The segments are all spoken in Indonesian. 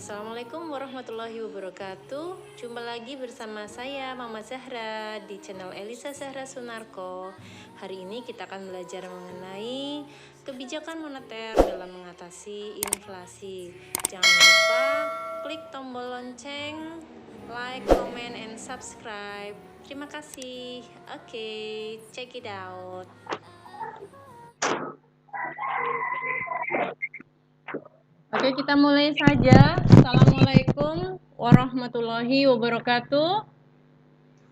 Assalamualaikum warahmatullahi wabarakatuh. Jumpa lagi bersama saya Mama Zahra di channel Elisa Zahra Sunarko. Hari ini kita akan belajar mengenai kebijakan moneter dalam mengatasi inflasi. Jangan lupa klik tombol lonceng, like, comment, and subscribe. Terima kasih. Oke, check it out. Oke, kita mulai saja. Assalamualaikum warahmatullahi wabarakatuh.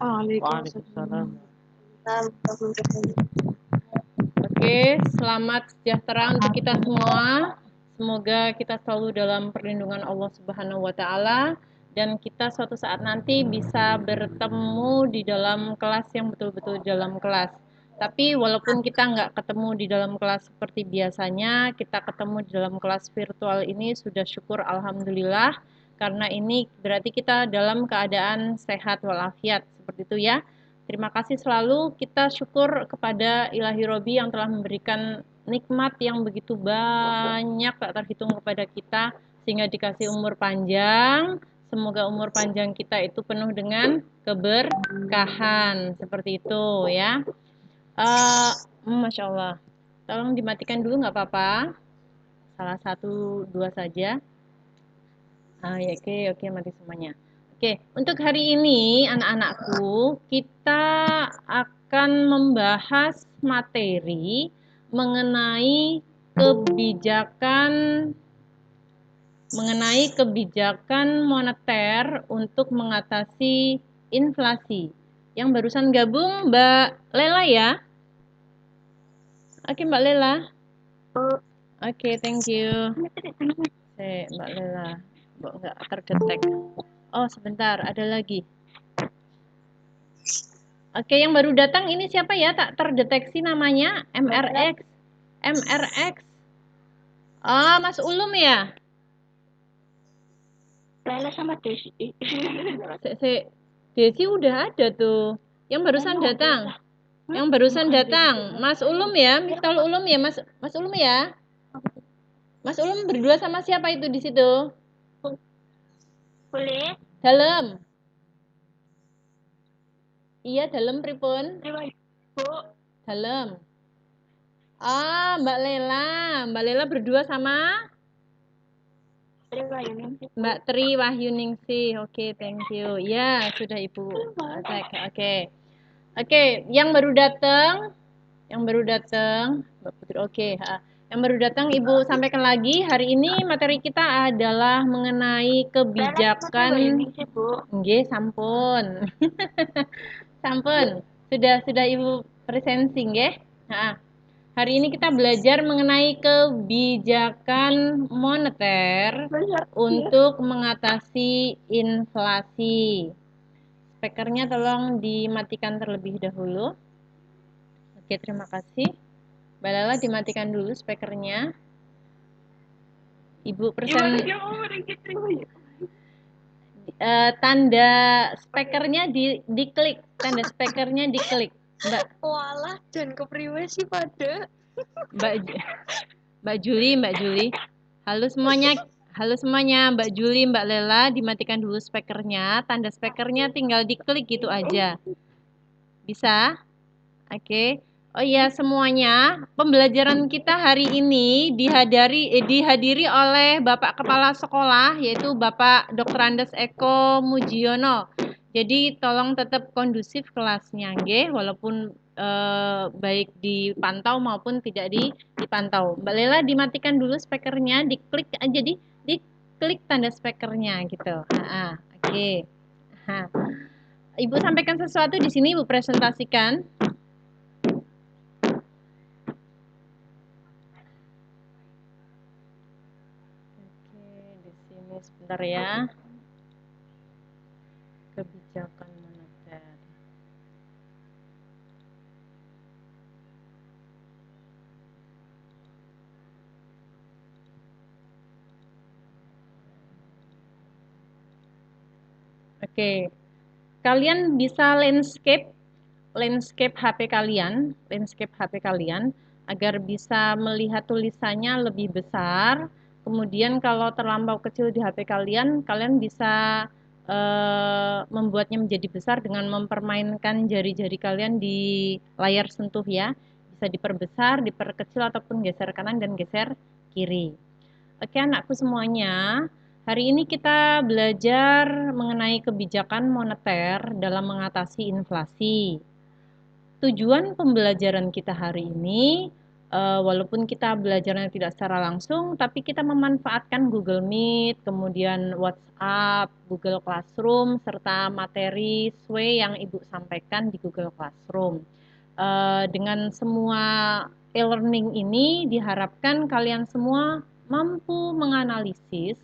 Waalaikumsalam. Oke, selamat sejahtera untuk kita semua. Semoga kita selalu dalam perlindungan Allah Subhanahu wa Ta'ala, dan kita suatu saat nanti bisa bertemu di dalam kelas yang betul-betul dalam kelas. Tapi walaupun kita nggak ketemu di dalam kelas seperti biasanya, kita ketemu di dalam kelas virtual ini sudah syukur alhamdulillah, karena ini berarti kita dalam keadaan sehat walafiat, seperti itu ya. Terima kasih selalu, kita syukur kepada Ilahi Robi yang telah memberikan nikmat yang begitu banyak tak terhitung kepada kita, sehingga dikasih umur panjang. Semoga umur panjang kita itu penuh dengan keberkahan, seperti itu ya. Masya Allah. Tolong dimatikan dulu nggak apa-apa. Salah satu, dua saja. Ya, oke, mati semuanya. Oke, untuk hari ini anak-anakku, kita akan membahas materi mengenai kebijakan moneter untuk mengatasi inflasi. Yang barusan gabung Mbak Lela ya? Oke, Mbak Lela. Oke, thank you. Mbak Lela, nggak terdetek. Oh, sebentar, ada lagi. Oke, yang baru datang ini siapa ya? Tak terdeteksi namanya. MRX. Mas Ulum ya? Lela sama Desi. Desi udah ada tuh. Yang barusan datang. Mas Ulum ya? Miftahul Ulum ya, Mas Ulum ya? Mas Ulum berdua sama siapa itu di situ? Boleh? Dalam. Iya, dalam pripun? Bu. Dalam. Mbak Lela. Mbak Lela berdua sama Mbak Tri Wahyuningsih. Oke, thank you. Ya, sudah Ibu cek. Oke, yang baru datang, Mbak Putri. Oke, yang baru datang Ibu sampaikan lagi. Hari ini materi kita adalah mengenai kebijakan. Nggih, sampun. Sampun. Sudah Ibu presensi nggih? Hari ini kita belajar mengenai kebijakan moneter untuk mengatasi inflasi. Speakernya tolong dimatikan terlebih dahulu. Oke, terima kasih. Mbak Lala dimatikan dulu speakernya. Ibu tanda speakernya diklik. Tanda speakernya diklik. Mbak. Walah, dan kepriwe sih pada. Mbak Juli. Halo semuanya, Mbak Juli, Mbak Lela, dimatikan dulu speakernya. Tanda speakernya tinggal diklik gitu aja. Bisa? Oke. Oh iya, semuanya, pembelajaran kita hari ini dihadiri oleh Bapak Kepala Sekolah, yaitu Bapak Dr. Andes Eko Mujiono. Jadi tolong tetap kondusif kelasnya, nggih, walaupun baik dipantau maupun tidak dipantau. Mbak Lela dimatikan dulu speakernya, diklik aja diklik tanda speakernya gitu. Oke. Ibu sampaikan sesuatu di sini, Ibu presentasikan. Sebentar ya. Kebijakan moneter. Oke. Kalian bisa landscape HP kalian agar bisa melihat tulisannya lebih besar. Kemudian kalau terlampau kecil di HP kalian, kalian bisa membuatnya menjadi besar dengan mempermainkan jari-jari kalian di layar sentuh ya. Bisa diperbesar, diperkecil ataupun geser kanan dan geser kiri. Oke anakku semuanya, hari ini kita belajar mengenai kebijakan moneter dalam mengatasi inflasi. Tujuan pembelajaran kita hari ini, walaupun kita belajarnya tidak secara langsung, tapi kita memanfaatkan Google Meet, kemudian WhatsApp, Google Classroom, serta materi SWE yang Ibu sampaikan di Google Classroom. Dengan semua e-learning ini diharapkan kalian semua mampu menganalisis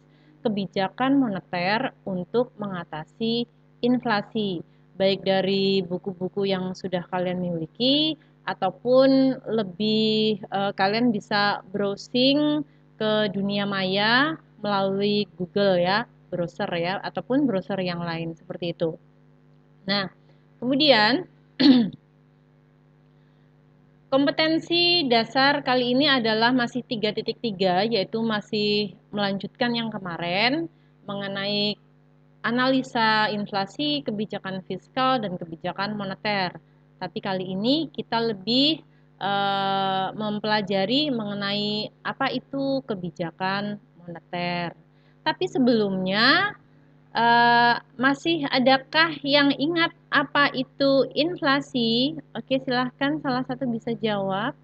kebijakan moneter untuk mengatasi inflasi, baik dari buku-buku yang sudah kalian miliki ataupun lebih kalian bisa browsing ke dunia maya melalui Google ya, browser ya, ataupun browser yang lain seperti itu. Nah, kemudian kompetensi dasar kali ini adalah masih 3.3, yaitu masih melanjutkan yang kemarin mengenai analisa inflasi, kebijakan fiskal, dan kebijakan moneter. Tapi kali ini kita lebih mempelajari mengenai apa itu kebijakan moneter. Tapi sebelumnya, masih adakah yang ingat apa itu inflasi? Oke, silahkan salah satu bisa jawab.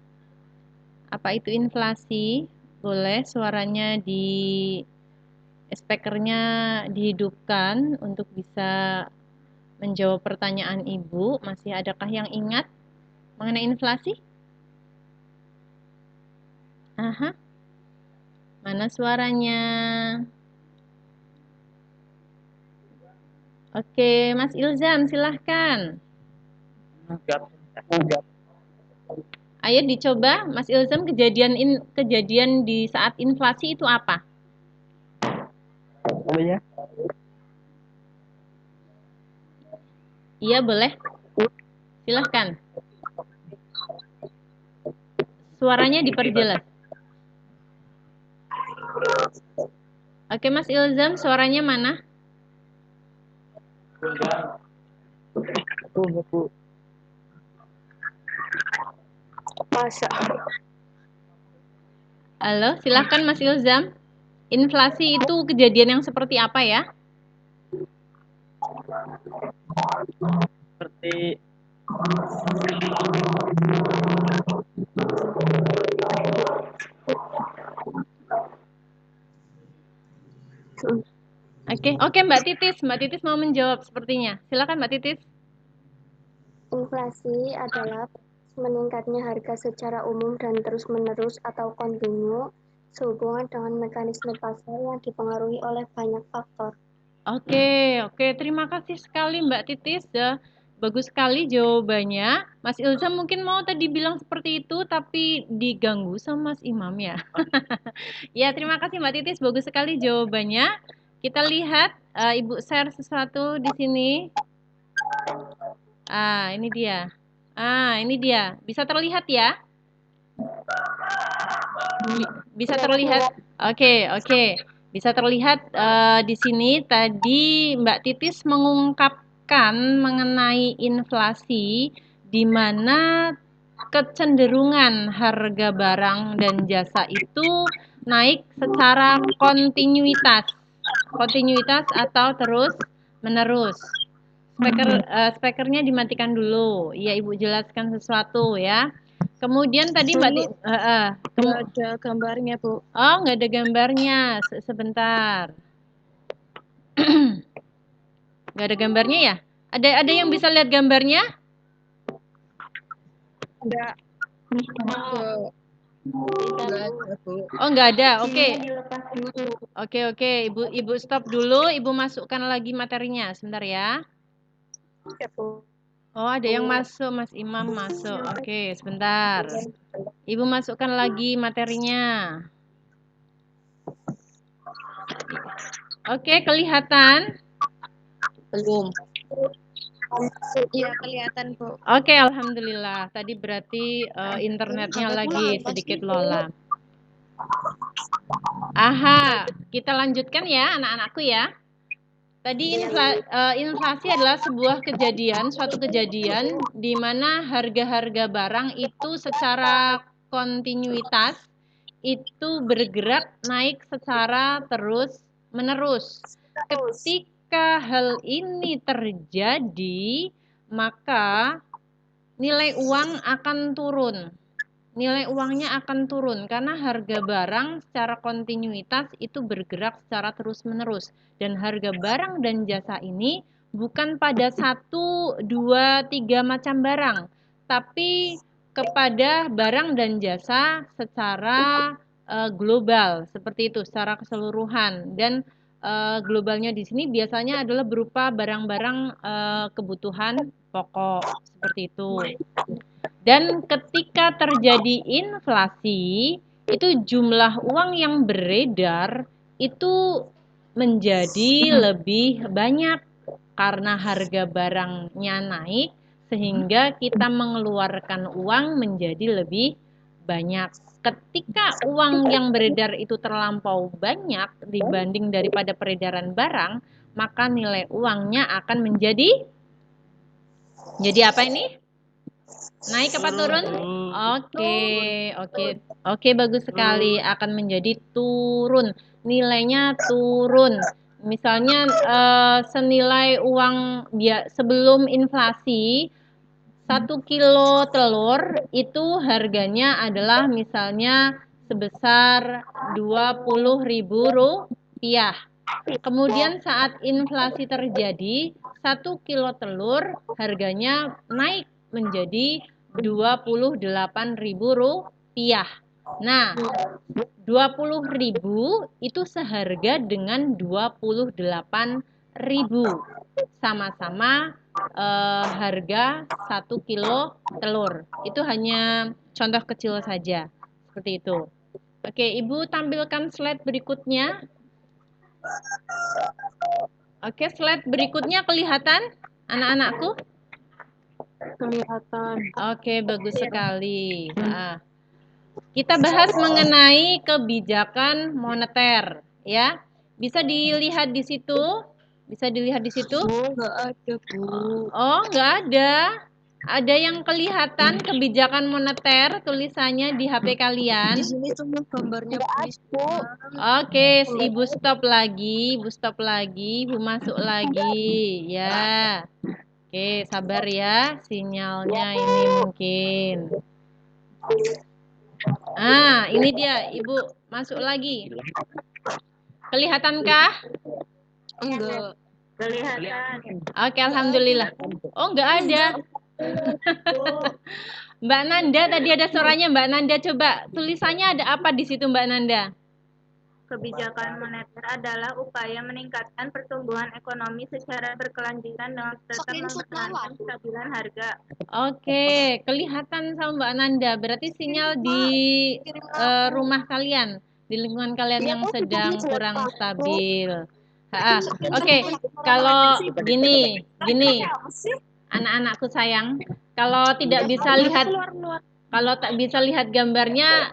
Apa itu inflasi? Boleh suaranya di speakernya dihidupkan untuk bisa menjawab pertanyaan Ibu. Masih adakah yang ingat mengenai inflasi? Aha, mana suaranya? Oke, Mas Ilzam, silahkan. Ayo dicoba, Mas Ilzam, kejadian di saat inflasi itu apa? Ya. Iya, boleh. Silahkan. Suaranya diperjelas. Oke, Mas Ilzam, suaranya mana? Masa. Halo, silahkan Mas Ilzam. Inflasi itu kejadian yang seperti apa ya? Seperti Oke, Mbak Titis mau menjawab sepertinya. Silakan Mbak Titis. Inflasi adalah meningkatnya harga secara umum dan terus-menerus atau kontinu sehubungan dengan mekanisme pasar yang dipengaruhi oleh banyak faktor. Oke, terima kasih sekali Mbak Titis. Bagus sekali jawabannya. Mas Ilzam mungkin mau tadi bilang seperti itu, tapi diganggu sama Mas Imam ya. Ya, terima kasih Mbak Titis. Bagus sekali jawabannya. Kita lihat, Ibu share sesuatu di sini. Ini dia. Ini dia. Bisa terlihat ya? Bisa terlihat. Oke. Bisa terlihat di sini tadi Mbak Titis mengungkapkan mengenai inflasi di mana kecenderungan harga barang dan jasa itu naik secara kontinuitas atau terus menerus. Speakernya dimatikan dulu. Iya, Ibu jelaskan sesuatu ya. Kemudian tadi Mbak Nggak ada gambarnya, Bu. Oh, nggak ada gambarnya. Sebentar. Nggak ada gambarnya ya? Ada yang bisa lihat gambarnya? Enggak. Oh, nggak ada. Oke. Ibu stop dulu. Ibu masukkan lagi materinya. Sebentar ya. Ya, Bu. Oh, ada yang masuk. Mas Imam masuk. Oke, sebentar. Ibu masukkan lagi materinya. Oke, kelihatan? Belum. Iya, kelihatan, Bu. Oke, alhamdulillah. Tadi berarti internetnya lagi sedikit lola. Aha, kita lanjutkan ya anak-anakku ya. Tadi inflasi adalah sebuah kejadian, suatu kejadian di mana harga-harga barang itu secara kontinuitas itu bergerak naik secara terus-menerus. Ketika hal ini terjadi, maka nilai uang akan turun. Nilai uangnya akan turun karena harga barang secara kontinuitas itu bergerak secara terus-menerus. Dan harga barang dan jasa ini bukan pada satu, dua, tiga macam barang, tapi kepada barang dan jasa secara global, seperti itu, secara keseluruhan. Dan globalnya di sini biasanya adalah berupa barang-barang kebutuhan pokok, seperti itu. Dan ketika terjadi inflasi, itu jumlah uang yang beredar itu menjadi lebih banyak karena harga barangnya naik, sehingga kita mengeluarkan uang menjadi lebih banyak. Ketika uang yang beredar itu terlampau banyak dibanding daripada peredaran barang, maka nilai uangnya akan menjadi apa ini? Naik apa turun? Oke, bagus sekali. Akan menjadi turun. Nilainya turun. Misalnya senilai uang sebelum inflasi 1 kilo telur itu harganya adalah misalnya sebesar 20.000 rupiah. Kemudian saat inflasi terjadi, 1 kilo telur harganya naik menjadi 28.000 rupiah. Nah, 20.000 itu seharga dengan 28.000. Sama-sama harga 1 kilo telur. Itu hanya contoh kecil saja. Seperti itu. Oke, Ibu tampilkan slide berikutnya. Oke, slide berikutnya kelihatan anak-anakku? Kelihatan. Oke, bagus sekali. Kita bahas mengenai kebijakan moneter, ya. Bisa dilihat di situ? Bisa dilihat di situ? Oh, nggak ada, Bu. Oh, nggak ada. Ada yang kelihatan kebijakan moneter tulisannya di HP kalian? Di sini cuma gambarnya Bu. Oke, Ibu stop lagi, Ibu masuk lagi, ya. Oke, sabar ya, sinyalnya ini mungkin. Ini dia, Ibu masuk lagi. Kelihatankah? Enggak. Kelihatan. Oke, alhamdulillah. Oh, nggak ada. Mbak Nanda, tadi ada suaranya Mbak Nanda. Coba tulisannya ada apa di situ Mbak Nanda? Kebijakan moneter adalah upaya meningkatkan pertumbuhan ekonomi secara berkelanjutan dengan tetap mempertahankan kestabilan harga. Oke, kelihatan sama Mbak Nanda. Berarti sinyal di rumah kalian, di lingkungan kalian yang sedang kurang stabil. Oke, kalau gini, anak-anakku sayang, kalau tidak bisa lihat, kalau tak bisa lihat gambarnya,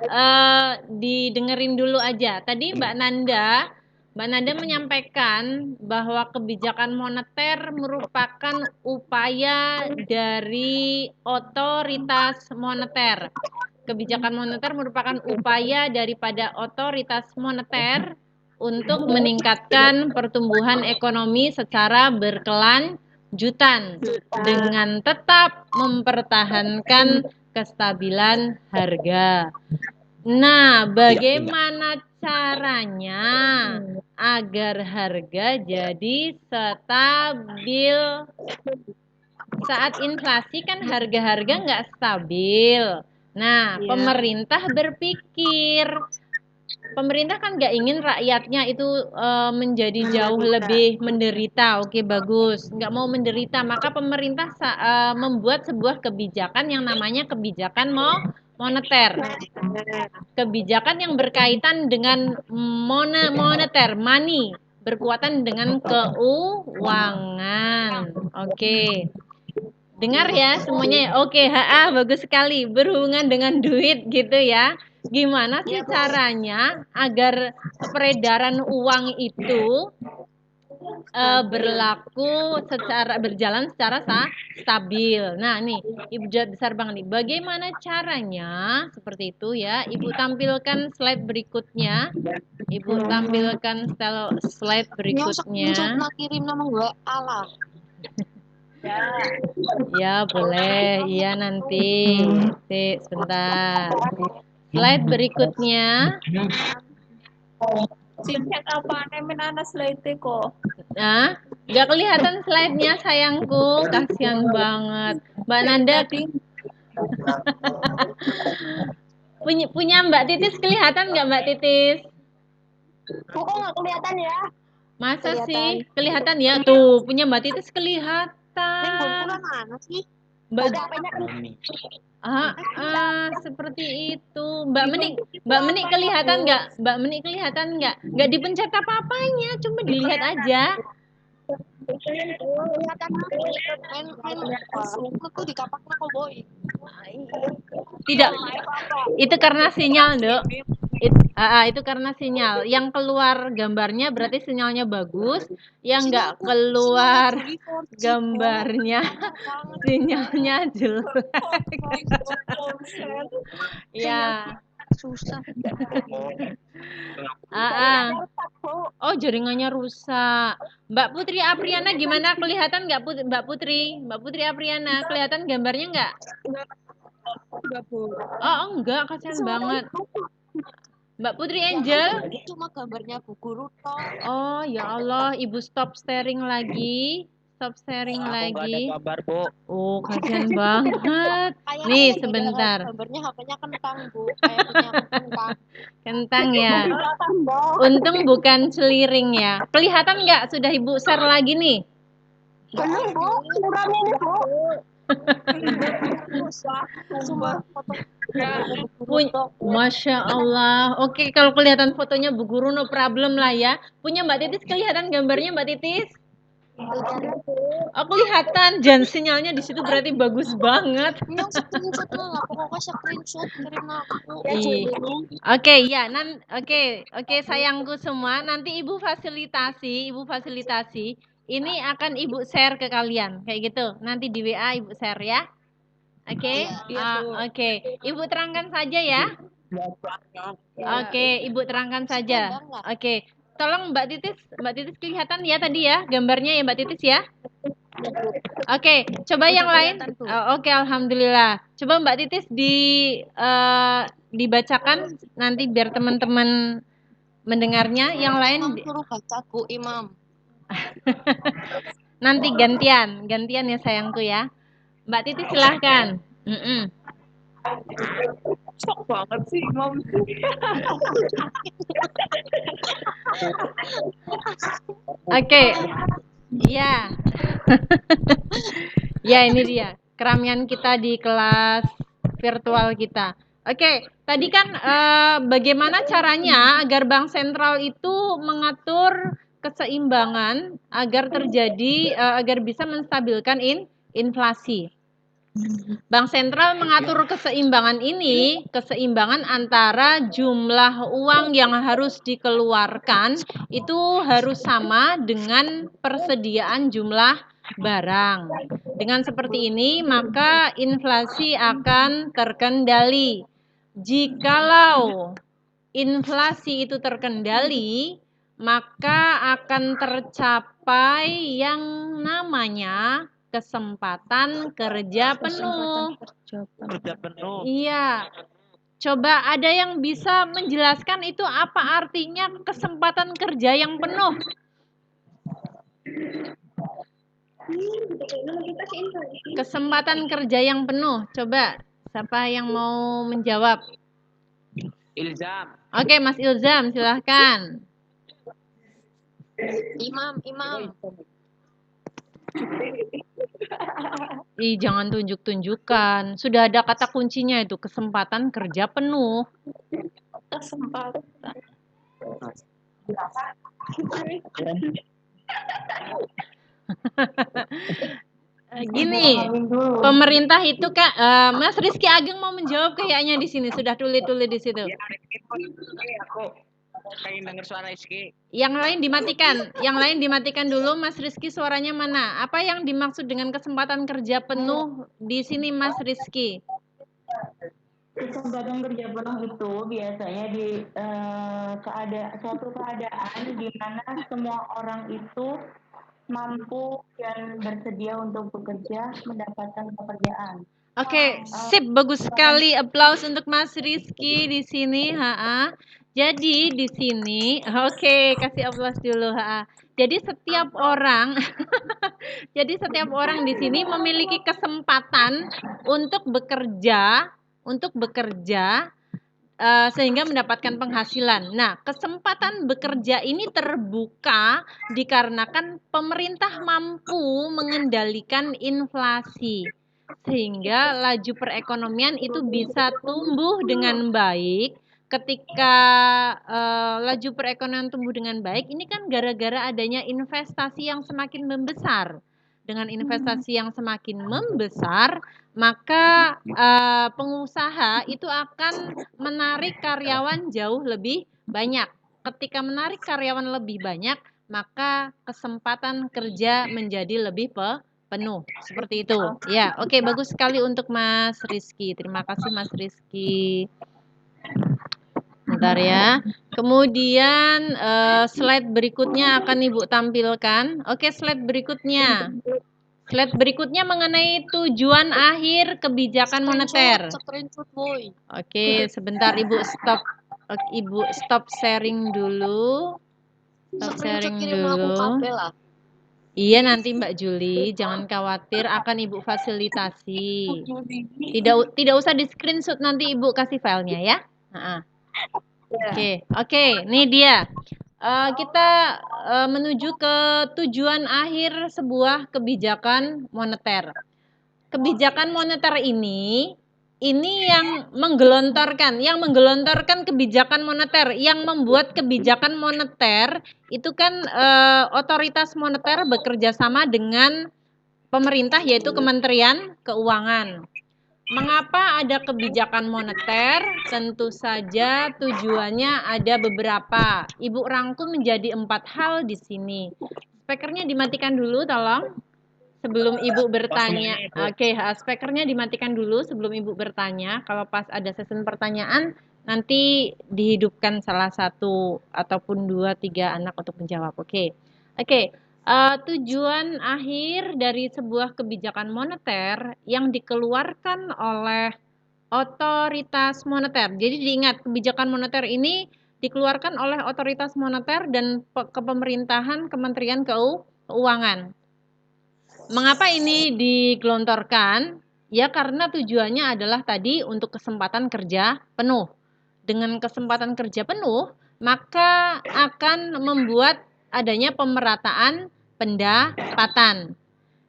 didengerin dulu aja. Tadi Mbak Nanda menyampaikan bahwa kebijakan moneter merupakan upaya dari otoritas moneter. Kebijakan moneter merupakan upaya daripada otoritas moneter untuk meningkatkan pertumbuhan ekonomi secara berkelanjutan dengan tetap mempertahankan kestabilan harga. Nah, bagaimana caranya agar harga jadi stabil? Saat inflasi kan harga-harga nggak stabil. Nah, pemerintah berpikir, pemerintah kan nggak ingin rakyatnya itu menjadi jauh lebih menderita. Oke, bagus. Nggak mau menderita, maka pemerintah membuat sebuah kebijakan yang namanya kebijakan moneter. Kebijakan yang berkaitan dengan moneter, money, berkaitan dengan keuangan. Oke. Dengar ya semuanya ya. Oke, bagus sekali. Berhubungan dengan duit gitu ya. Gimana sih caranya agar peredaran uang itu berjalan secara stabil. Nah, nih, Ibu jawab besar Bang nih. Bagaimana caranya? Seperti itu ya. Ibu tampilkan slide berikutnya. Ibu tampilkan slide berikutnya. Nyosok kirim nama gue Allah. Ya, boleh. Iya, nanti. Sebentar. Slide berikutnya. Singkat apa nemen anak slide kok. Nah, nggak kelihatan slide-nya sayangku. Kasihan banget. Mbak Nanda punya Mbak Titis kelihatan nggak Mbak Titis? Kok nggak kelihatan ya? Masa sih? Kelihatan ya? Tuh, punya Mbak Titis kelihatan. Mana sih? Mbak seperti itu. Mbak Menik kelihatan nggak? Mbak Menik kelihatan nggak? Nggak dipencet apa-apanya, cuma dilihat aja. Aku di kapak kok boy. Tidak. Itu karena sinyal, Dok. Itu karena sinyal. Yang keluar gambarnya berarti sinyalnya bagus. Yang nggak keluar gambarnya sinyalnya jelek. Ya. Susah. Oh, jaringannya rusak. Mbak Putri Apriana gimana? Kelihatan nggak Mbak Putri? Mbak Putri Apriana kelihatan gambarnya nggak? Oh, enggak, kasihan banget. Mbak Putri Angel? Cuma gambarnya Bu Guru toh. Oh, ya Allah, Ibu stop sharing lagi. Stop sharing lagi. Kabar, Bu. Oh, kasihan banget. Nih, sebentar. Gambarnya HP-nya kentang, Bu. Kayak punya kentang. Kentang ya. Untung bukan celiring ya. Kelihatan nggak? Sudah Ibu share lagi nih. Belum, Bu. Kurang ini, Bu. Masya Allah. Oke, kalau kelihatan fotonya Bu Guru no problem lah ya. Punya Mbak Titis kelihatan gambarnya Mbak Titis? Oh, kelihatan. Dan sinyalnya di situ berarti bagus banget. Screenshot lah, pokoknya screenshot kirim aku. Oke, ya. Oke, sayangku semua. Nanti Ibu fasilitasi. Ini akan Ibu share ke kalian, kayak gitu. Nanti di WA Ibu share ya. Oke, oke. Ibu terangkan saja ya. Oke, Ibu terangkan saja. Oke, tolong Mbak Titis kelihatan ya tadi ya gambarnya ya Mbak Titis ya. Oke, coba yang lain. Oke, alhamdulillah. Coba Mbak Titis dibacakan nanti biar teman-teman mendengarnya. Yang lain suruh bacaku Imam. Nanti gantian ya sayangku ya. Mbak Titi silahkan. Sok banget sih, Imam. Oke. Ya. Ya, ini dia. Keramaian kita di kelas virtual kita. Oke, tadi kan bagaimana caranya agar bank sentral itu mengatur keseimbangan agar bisa menstabilkan inflasi. Bank sentral mengatur keseimbangan antara jumlah uang yang harus dikeluarkan itu harus sama dengan persediaan jumlah barang. Dengan seperti ini, maka inflasi akan terkendali. Jikalau inflasi itu terkendali, maka akan tercapai yang namanya kesempatan kerja penuh. Iya. Coba ada yang bisa menjelaskan itu apa artinya kesempatan kerja yang penuh? Kesempatan kerja yang penuh. Coba siapa yang mau menjawab? Ilzam. Oke, Mas Ilzam, silahkan. Imam. Jangan tunjuk-tunjukkan. Sudah ada kata kuncinya itu, kesempatan kerja penuh. Kesempatan. Gini, pemerintah itu Kak, Mas Rizky Ageng mau menjawab kayaknya di sini sudah tulis di situ. Ya, Rizky, aku pengen denger suara Rizky. Yang lain dimatikan dulu. Mas Rizky suaranya mana? Apa yang dimaksud dengan kesempatan kerja penuh di sini Mas Rizky? Kesempatan kerja penuh itu biasanya di suatu keadaan di mana semua orang itu mampu dan bersedia untuk bekerja mendapatkan pekerjaan. Oke, sip, bagus sekali. Applause untuk Mas Rizky di sini, Jadi di sini, oke, kasih applause dulu, Jadi setiap orang, di sini memiliki kesempatan untuk bekerja, sehingga mendapatkan penghasilan. Nah, kesempatan bekerja ini terbuka dikarenakan pemerintah mampu mengendalikan inflasi, sehingga laju perekonomian itu bisa tumbuh dengan baik. Ketika laju perekonomian tumbuh dengan baik, ini kan gara-gara adanya investasi yang semakin membesar. Dengan investasi yang semakin membesar, maka pengusaha itu akan menarik karyawan jauh lebih banyak. Ketika menarik karyawan lebih banyak, maka kesempatan kerja menjadi lebih penuh. Seperti itu. Ya, oke, bagus sekali untuk Mas Rizky. Terima kasih Mas Rizky. Bentar ya. Kemudian slide berikutnya akan Ibu tampilkan. Oke, slide berikutnya. Slide berikutnya mengenai tujuan akhir kebijakan moneter. Screenshot, boy. Oke, sebentar Ibu stop. Ibu stop sharing dulu. Stop sharing dulu. Iya nanti Mbak Juli, jangan khawatir akan Ibu fasilitasi. Tidak usah di screenshot, nanti Ibu kasih filenya ya. Oke, ini dia. Kita menuju ke tujuan akhir sebuah kebijakan moneter. Kebijakan moneter ini yang menggelontorkan kebijakan moneter, yang membuat kebijakan moneter itu kan otoritas moneter bekerja sama dengan pemerintah, yaitu Kementerian Keuangan. Mengapa ada kebijakan moneter? Tentu saja tujuannya ada beberapa. Ibu rangkum menjadi 4 hal di sini. Speakernya dimatikan dulu, tolong. Sebelum Ibu bertanya. Oke, speakernya dimatikan dulu sebelum Ibu bertanya. Kalau pas ada sesi pertanyaan, nanti dihidupkan salah satu ataupun 2, 3 anak untuk menjawab. Oke. Tujuan akhir dari sebuah kebijakan moneter yang dikeluarkan oleh otoritas moneter. Jadi diingat, kebijakan moneter ini dikeluarkan oleh otoritas moneter dan kepemerintahan Kementerian Keuangan. Mengapa ini digelontorkan? Ya karena tujuannya adalah tadi untuk kesempatan kerja penuh. Dengan kesempatan kerja penuh, maka akan membuat adanya pemerataan pendapatan.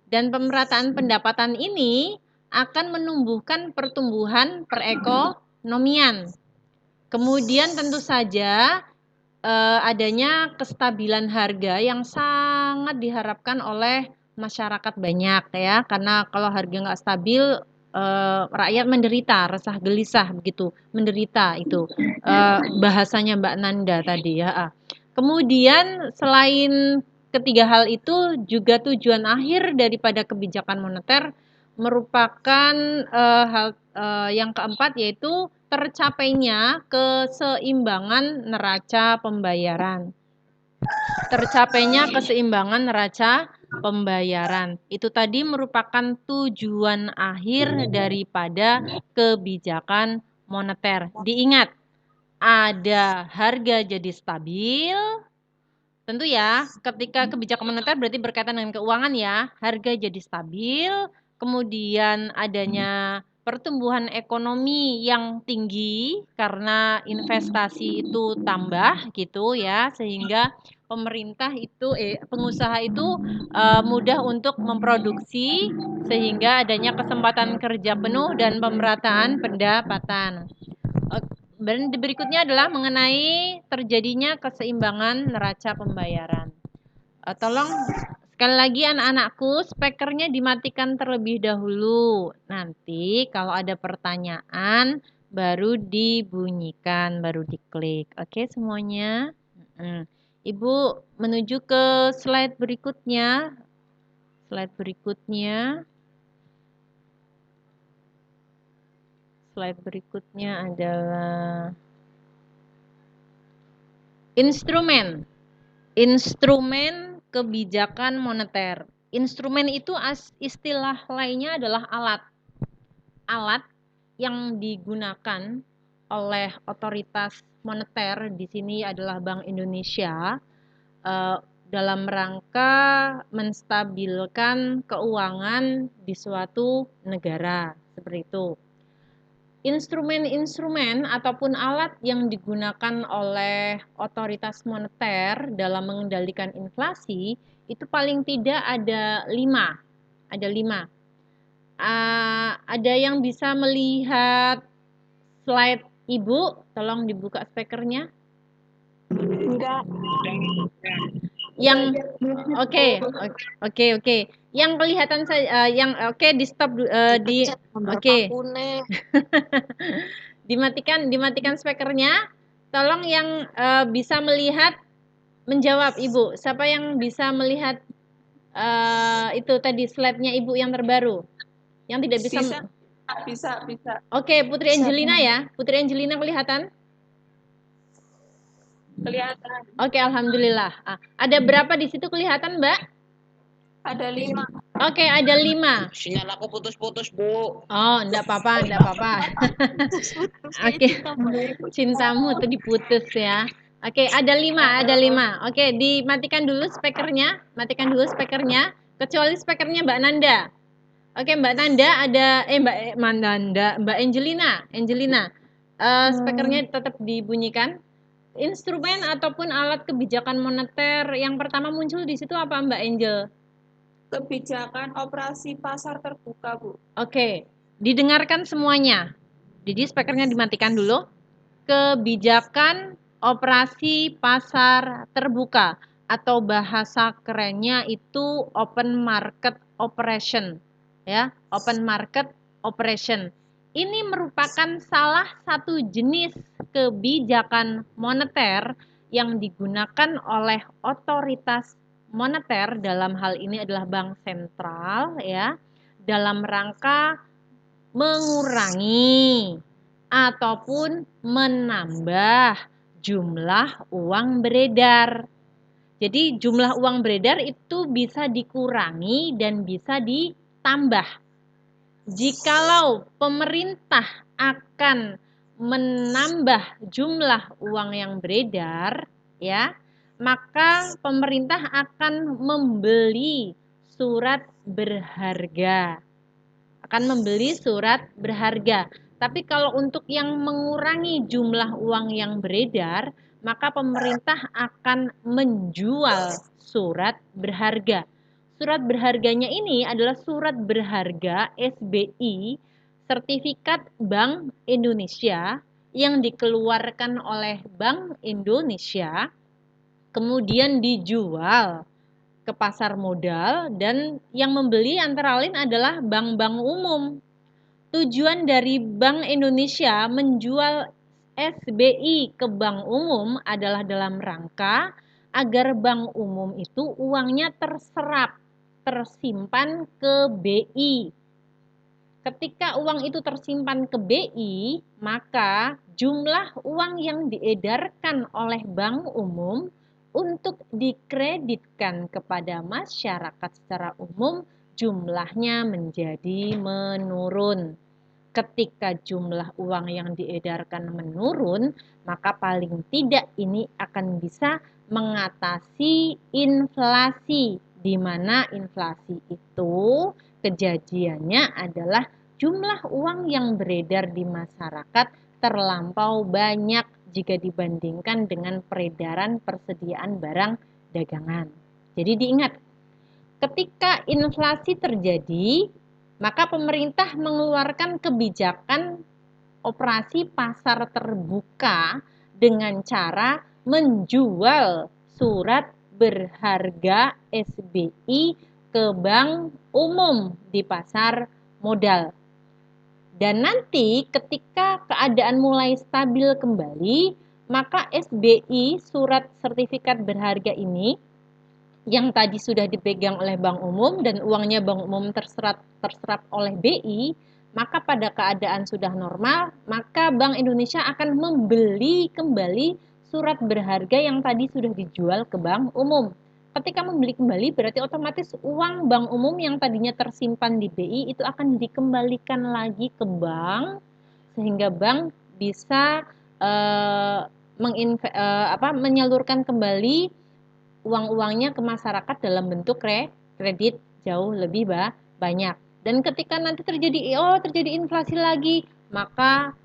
Dan pemerataan pendapatan ini akan menumbuhkan pertumbuhan perekonomian. Kemudian tentu saja adanya kestabilan harga yang sangat diharapkan oleh masyarakat banyak ya, karena kalau harga nggak stabil rakyat menderita, resah gelisah begitu, menderita itu bahasanya Mbak Nanda tadi ya. Kemudian selain ketiga hal itu juga tujuan akhir daripada kebijakan moneter merupakan hal yang keempat, yaitu tercapainya keseimbangan neraca pembayaran. Tercapainya keseimbangan neraca pembayaran. Itu tadi merupakan tujuan akhir daripada kebijakan moneter. Diingat, ada harga jadi stabil. Tentu ya, ketika kebijakan moneter berarti berkaitan dengan keuangan ya. Harga jadi stabil, kemudian adanya pertumbuhan ekonomi yang tinggi karena investasi itu tambah gitu ya, sehingga pemerintah itu pengusaha itu mudah untuk memproduksi sehingga adanya kesempatan kerja penuh dan pemerataan pendapatan. Dan berikutnya adalah mengenai terjadinya keseimbangan neraca pembayaran. Tolong Sekali lagi anak-anakku, speakernya dimatikan terlebih dahulu. Nanti kalau ada pertanyaan baru dibunyikan, baru diklik. Oke semuanya? Ibu menuju ke slide berikutnya. Slide berikutnya. Slide berikutnya adalah instrumen. Instrumen kebijakan moneter. Instrumen itu istilah lainnya adalah alat. Alat yang digunakan oleh otoritas moneter di sini adalah Bank Indonesia dalam rangka menstabilkan keuangan di suatu negara, seperti itu. Instrumen-instrumen ataupun alat yang digunakan oleh otoritas moneter dalam mengendalikan inflasi itu paling tidak ada 5. Ada 5. Ada yang bisa melihat slide Ibu? Tolong dibuka speakernya. Enggak. Yang oke. Yang kelihatan saya di stop oke. Dimatikan speakernya. Tolong yang bisa melihat menjawab Ibu. Siapa yang bisa melihat itu tadi slide-nya Ibu yang terbaru? Yang tidak bisa. Bisa. Oke, Putri Angelina ya. Putri Angelina kelihatan? Kelihatan. Oke, alhamdulillah. Ada berapa di situ kelihatan, Mbak? Ada 5. Oke, ada 5. Sinyal aku putus-putus, Bu. Oh, enggak apa-apa. Oke. Cintamu tuh diputus ya. Oke, ada 5. Oke, dimatikan dulu speakernya. Matikan dulu speakernya. Kecuali speakernya Mbak Nanda. Oke, Mbak Nanda ada Mbak Angelina. Speakernya tetap dibunyikan. Instrumen ataupun alat kebijakan moneter yang pertama muncul di situ apa Mbak Angel? Kebijakan operasi pasar terbuka, Bu. Oke, didengarkan semuanya. Jadi speakernya dimatikan dulu. Kebijakan operasi pasar terbuka atau bahasa kerennya itu open market operation, ya, open market operation. Ini merupakan salah satu jenis kebijakan moneter yang digunakan oleh otoritas moneter, dalam hal ini adalah bank sentral ya, dalam rangka mengurangi ataupun menambah jumlah uang beredar. Jadi jumlah uang beredar itu bisa dikurangi dan bisa ditambah. Jikalau pemerintah akan menambah jumlah uang yang beredar, ya, maka pemerintah akan membeli surat berharga. Tapi kalau untuk yang mengurangi jumlah uang yang beredar, maka pemerintah akan menjual surat berharga. Surat berharganya ini adalah surat berharga SBI, Sertifikat Bank Indonesia, yang dikeluarkan oleh Bank Indonesia, kemudian dijual ke pasar modal, dan yang membeli antara lain adalah bank-bank umum. Tujuan dari Bank Indonesia menjual SBI ke bank umum adalah dalam rangka agar bank umum itu uangnya tersimpan ke BI. Ketika uang itu tersimpan ke BI, maka jumlah uang yang diedarkan oleh bank umum untuk dikreditkan kepada masyarakat secara umum jumlahnya menjadi menurun. Ketika jumlah uang yang diedarkan menurun, maka paling tidak ini akan bisa mengatasi inflasi, di mana inflasi itu kejadiannya adalah jumlah uang yang beredar di masyarakat terlampau banyak jika dibandingkan dengan peredaran persediaan barang dagangan. Jadi diingat, ketika inflasi terjadi, maka pemerintah mengeluarkan kebijakan operasi pasar terbuka dengan cara menjual surat berharga SBI ke bank umum di pasar modal. Dan nanti ketika keadaan mulai stabil kembali, maka SBI surat sertifikat berharga ini yang tadi sudah dipegang oleh bank umum dan uangnya bank umum terserap oleh BI, maka pada keadaan sudah normal, maka Bank Indonesia akan membeli kembali surat berharga yang tadi sudah dijual ke bank umum. Ketika membeli kembali berarti otomatis uang bank umum yang tadinya tersimpan di BI itu akan dikembalikan lagi ke bank sehingga bank bisa menyalurkan kembali uang-uangnya ke masyarakat dalam bentuk kredit jauh lebih banyak. Dan ketika nanti terjadi inflasi lagi, maka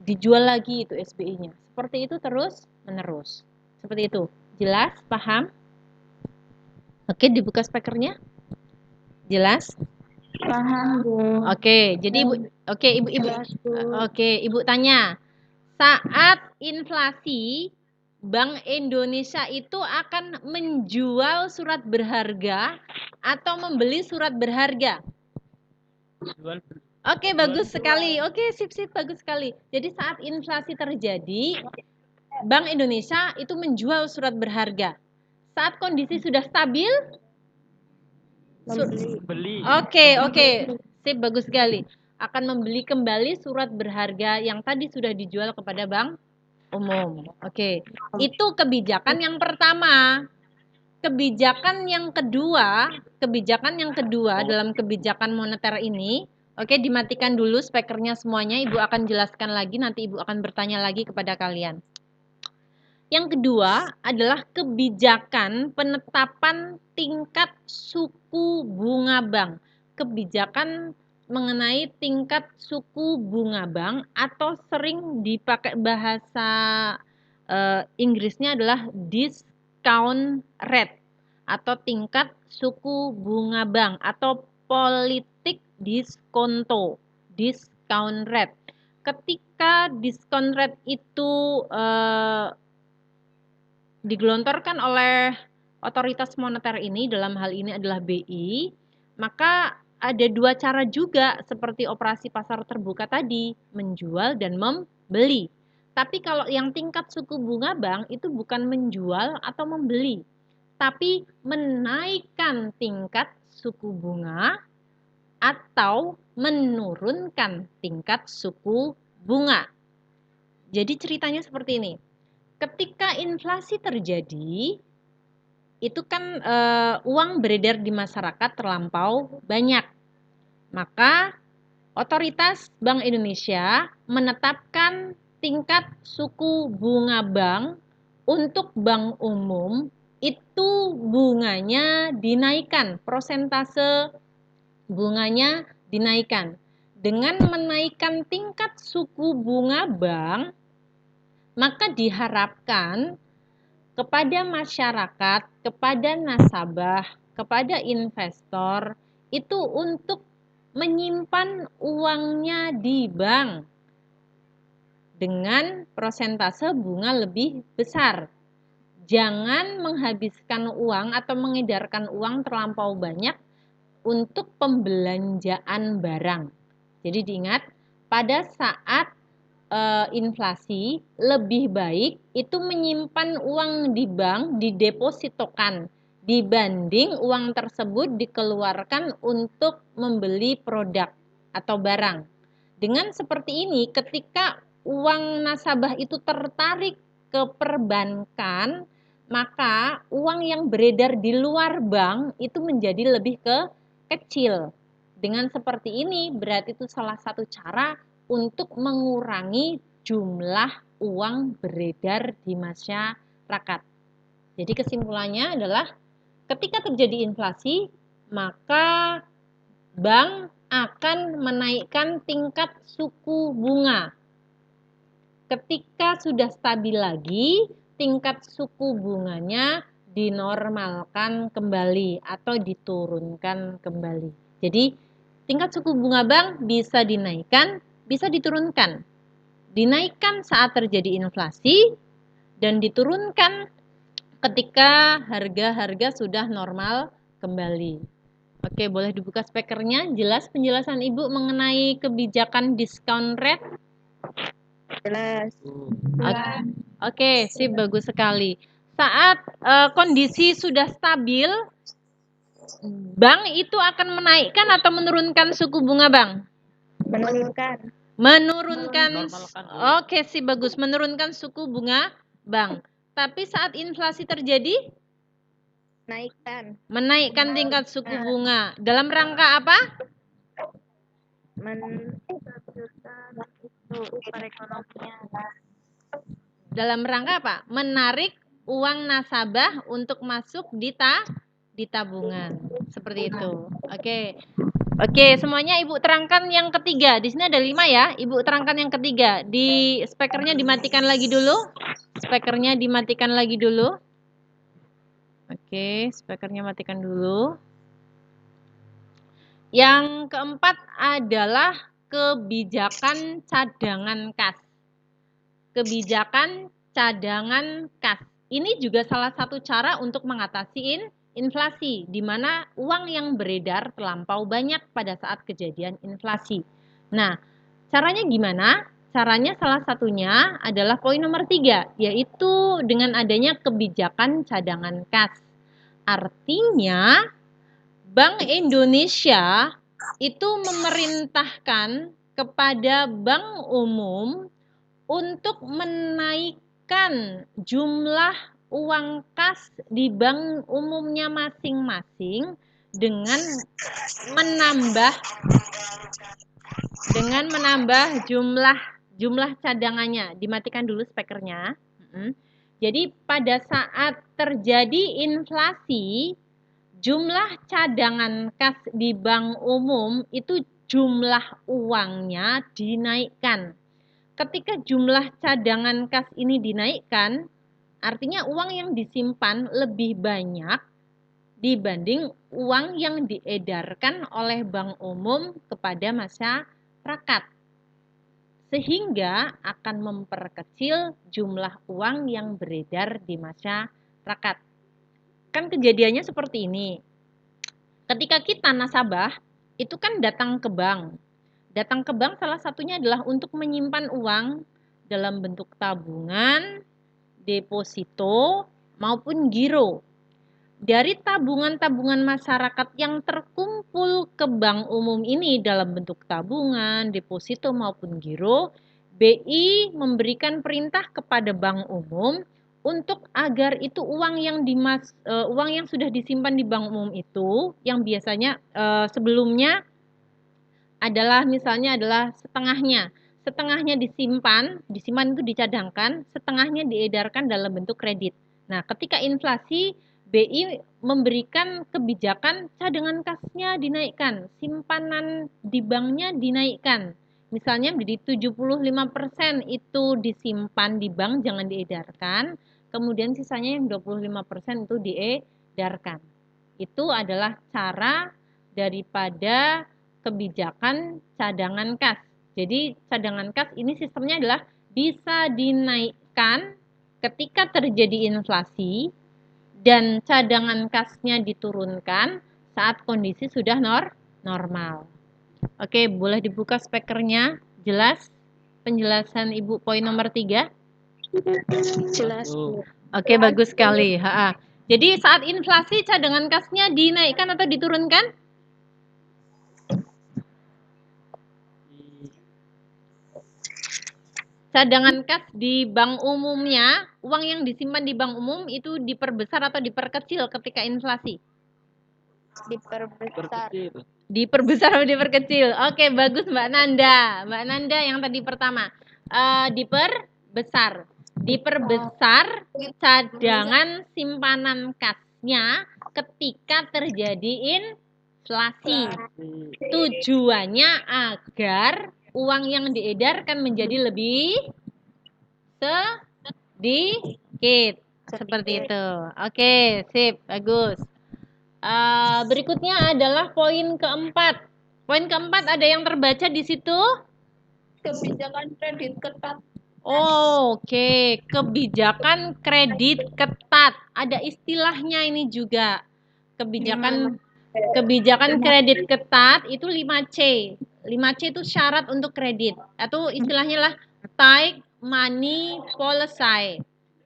dijual lagi itu SBI-nya. Seperti itu terus menerus. Seperti itu. Jelas? Paham? Oke, dibuka speakernya. Jelas? Paham, Bu. Oke, jadi Ibu tanya. Saat inflasi, Bank Indonesia itu akan menjual surat berharga atau membeli surat berharga? Oke, bagus sekali. Oke, sip, bagus sekali. Jadi saat inflasi terjadi, Bank Indonesia itu menjual surat berharga. Saat kondisi sudah stabil, Beli. Oke. Sip, bagus sekali. Akan membeli kembali surat berharga yang tadi sudah dijual kepada bank umum. Oke. Itu kebijakan yang pertama. Kebijakan yang kedua dalam kebijakan moneter ini, oke, dimatikan dulu speakernya semuanya, Ibu akan jelaskan lagi, nanti Ibu akan bertanya lagi kepada kalian. Yang kedua adalah kebijakan penetapan tingkat suku bunga bank. Kebijakan mengenai tingkat suku bunga bank atau sering dipakai bahasa Inggrisnya adalah discount rate atau tingkat suku bunga bank atau politik diskonto, discount rate. Ketika discount rate itu digelontorkan oleh otoritas moneter ini, dalam hal ini adalah BI, maka ada dua cara juga seperti operasi pasar terbuka tadi, menjual dan membeli. Tapi kalau yang tingkat suku bunga bank itu bukan menjual atau membeli, tapi menaikkan tingkat suku bunga atau menurunkan tingkat suku bunga. Jadi ceritanya seperti ini. Ketika inflasi terjadi, itu kan uang beredar di masyarakat terlampau banyak. Maka otoritas Bank Indonesia menetapkan tingkat suku bunga bank untuk bank umum itu bunganya dinaikkan, persentase bunganya dinaikkan. Dengan menaikkan tingkat suku bunga bank, maka diharapkan kepada masyarakat, kepada nasabah, kepada investor itu untuk menyimpan uangnya di bank dengan persentase bunga lebih besar. Jangan menghabiskan uang atau mengedarkan uang terlampau banyak untuk pembelanjaan barang. Jadi diingat, pada saat inflasi lebih baik itu menyimpan uang di bank, didepositokan dibanding uang tersebut dikeluarkan untuk membeli produk atau barang. Dengan seperti ini, ketika uang nasabah itu tertarik ke perbankan, maka uang yang beredar di luar bank itu menjadi lebih kecil. Dengan seperti ini berarti itu salah satu cara untuk mengurangi jumlah uang beredar di masyarakat. Jadi kesimpulannya adalah ketika terjadi inflasi, maka bank akan menaikkan tingkat suku bunga. Ketika sudah stabil lagi, tingkat suku bunganya dinormalkan kembali atau diturunkan kembali. Jadi tingkat suku bunga bank bisa dinaikkan, bisa diturunkan. Dinaikkan saat terjadi inflasi dan diturunkan ketika harga-harga sudah normal kembali. Oke, boleh dibuka spekernya. Jelas penjelasan Ibu mengenai kebijakan discount rate? Jelas. Oke, sip, bagus sekali. Saat kondisi sudah stabil, bank itu akan menaikkan atau menurunkan suku bunga, Bang? Menurunkan. Menurunkan. Normalkan. Oke, sip, bagus. Menurunkan suku bunga bank. Tapi saat inflasi terjadi, Naikkan. menaikkan tingkat suku bunga. Dalam rangka apa? Menstabilkan itu perekonomian. Dalam rangka apa? Menarik uang nasabah untuk masuk di tabungan. Seperti itu. Oke. Oke, semuanya Ibu terangkan yang ketiga. Di sini ada 5 ya. Ibu terangkan yang ketiga. Di spekernya dimatikan lagi dulu. Spekernya dimatikan lagi dulu. Oke, spekernya matikan dulu. Yang keempat adalah kebijakan cadangan kas. Kebijakan cadangan kas. Ini juga salah satu cara untuk mengatasi inflasi, di mana uang yang beredar terlampau banyak pada saat kejadian inflasi. Nah, caranya gimana? Caranya salah satunya adalah poin nomor 3, yaitu dengan adanya kebijakan cadangan kas. Artinya, Bank Indonesia itu memerintahkan kepada bank umum untuk menaikkan jumlah uang kas di bank umumnya masing-masing dengan menambah jumlah cadangannya. Dimatikan dulu spekernya. Jadi pada saat terjadi inflasi, jumlah cadangan kas di bank umum itu jumlah uangnya dinaikkan. Ketika jumlah cadangan kas ini dinaikkan, artinya uang yang disimpan lebih banyak dibanding uang yang diedarkan oleh bank umum kepada masyarakat. Sehingga akan memperkecil jumlah uang yang beredar di masyarakat. Kan kejadiannya seperti ini. Ketika kita nasabah, itu kan datang ke bank. Datang ke bank salah satunya adalah untuk menyimpan uang dalam bentuk tabungan, deposito, maupun giro. Dari tabungan-tabungan masyarakat yang terkumpul ke bank umum ini dalam bentuk tabungan, deposito, maupun giro, BI memberikan perintah kepada bank umum untuk agar itu uang yang sudah disimpan di bank umum itu, yang biasanya sebelumnya adalah misalnya adalah setengahnya disimpan itu dicadangkan, setengahnya diedarkan dalam bentuk kredit. Nah, ketika inflasi, BI memberikan kebijakan cadangan kasnya dinaikkan, simpanan di banknya dinaikkan. Misalnya menjadi 75% itu disimpan di bank, jangan diedarkan, kemudian sisanya yang 25% itu diedarkan. Itu adalah cara daripada kebijakan cadangan kas. Jadi cadangan kas ini sistemnya adalah bisa dinaikkan ketika terjadi inflasi dan cadangan kasnya diturunkan saat kondisi sudah normal. Oke, boleh dibuka spekernya. Jelas penjelasan Ibu poin nomor 3? Jelas. Oke, bagus sekali. Jadi saat inflasi cadangan kasnya dinaikkan atau diturunkan? Cadangan kas di bank umumnya, uang yang disimpan di bank umum itu diperbesar atau diperkecil ketika inflasi? Diperbesar. Diperbesar atau diperkecil? Oke, bagus Mbak Nanda. Mbak Nanda yang tadi pertama. Diperbesar. Diperbesar cadangan simpanan kasnya ketika terjadi inflasi. Tujuannya agar uang yang diedarkan menjadi lebih sedikit. Seperti itu. Oke, sip, bagus. Berikutnya adalah poin keempat. Poin keempat ada yang terbaca di situ? Kebijakan kredit ketat. Oke, kebijakan kredit ketat. Ada istilahnya ini juga. Kebijakan kredit ketat itu 5C. 5C itu syarat untuk kredit. Atau istilahnya lah tight money policy.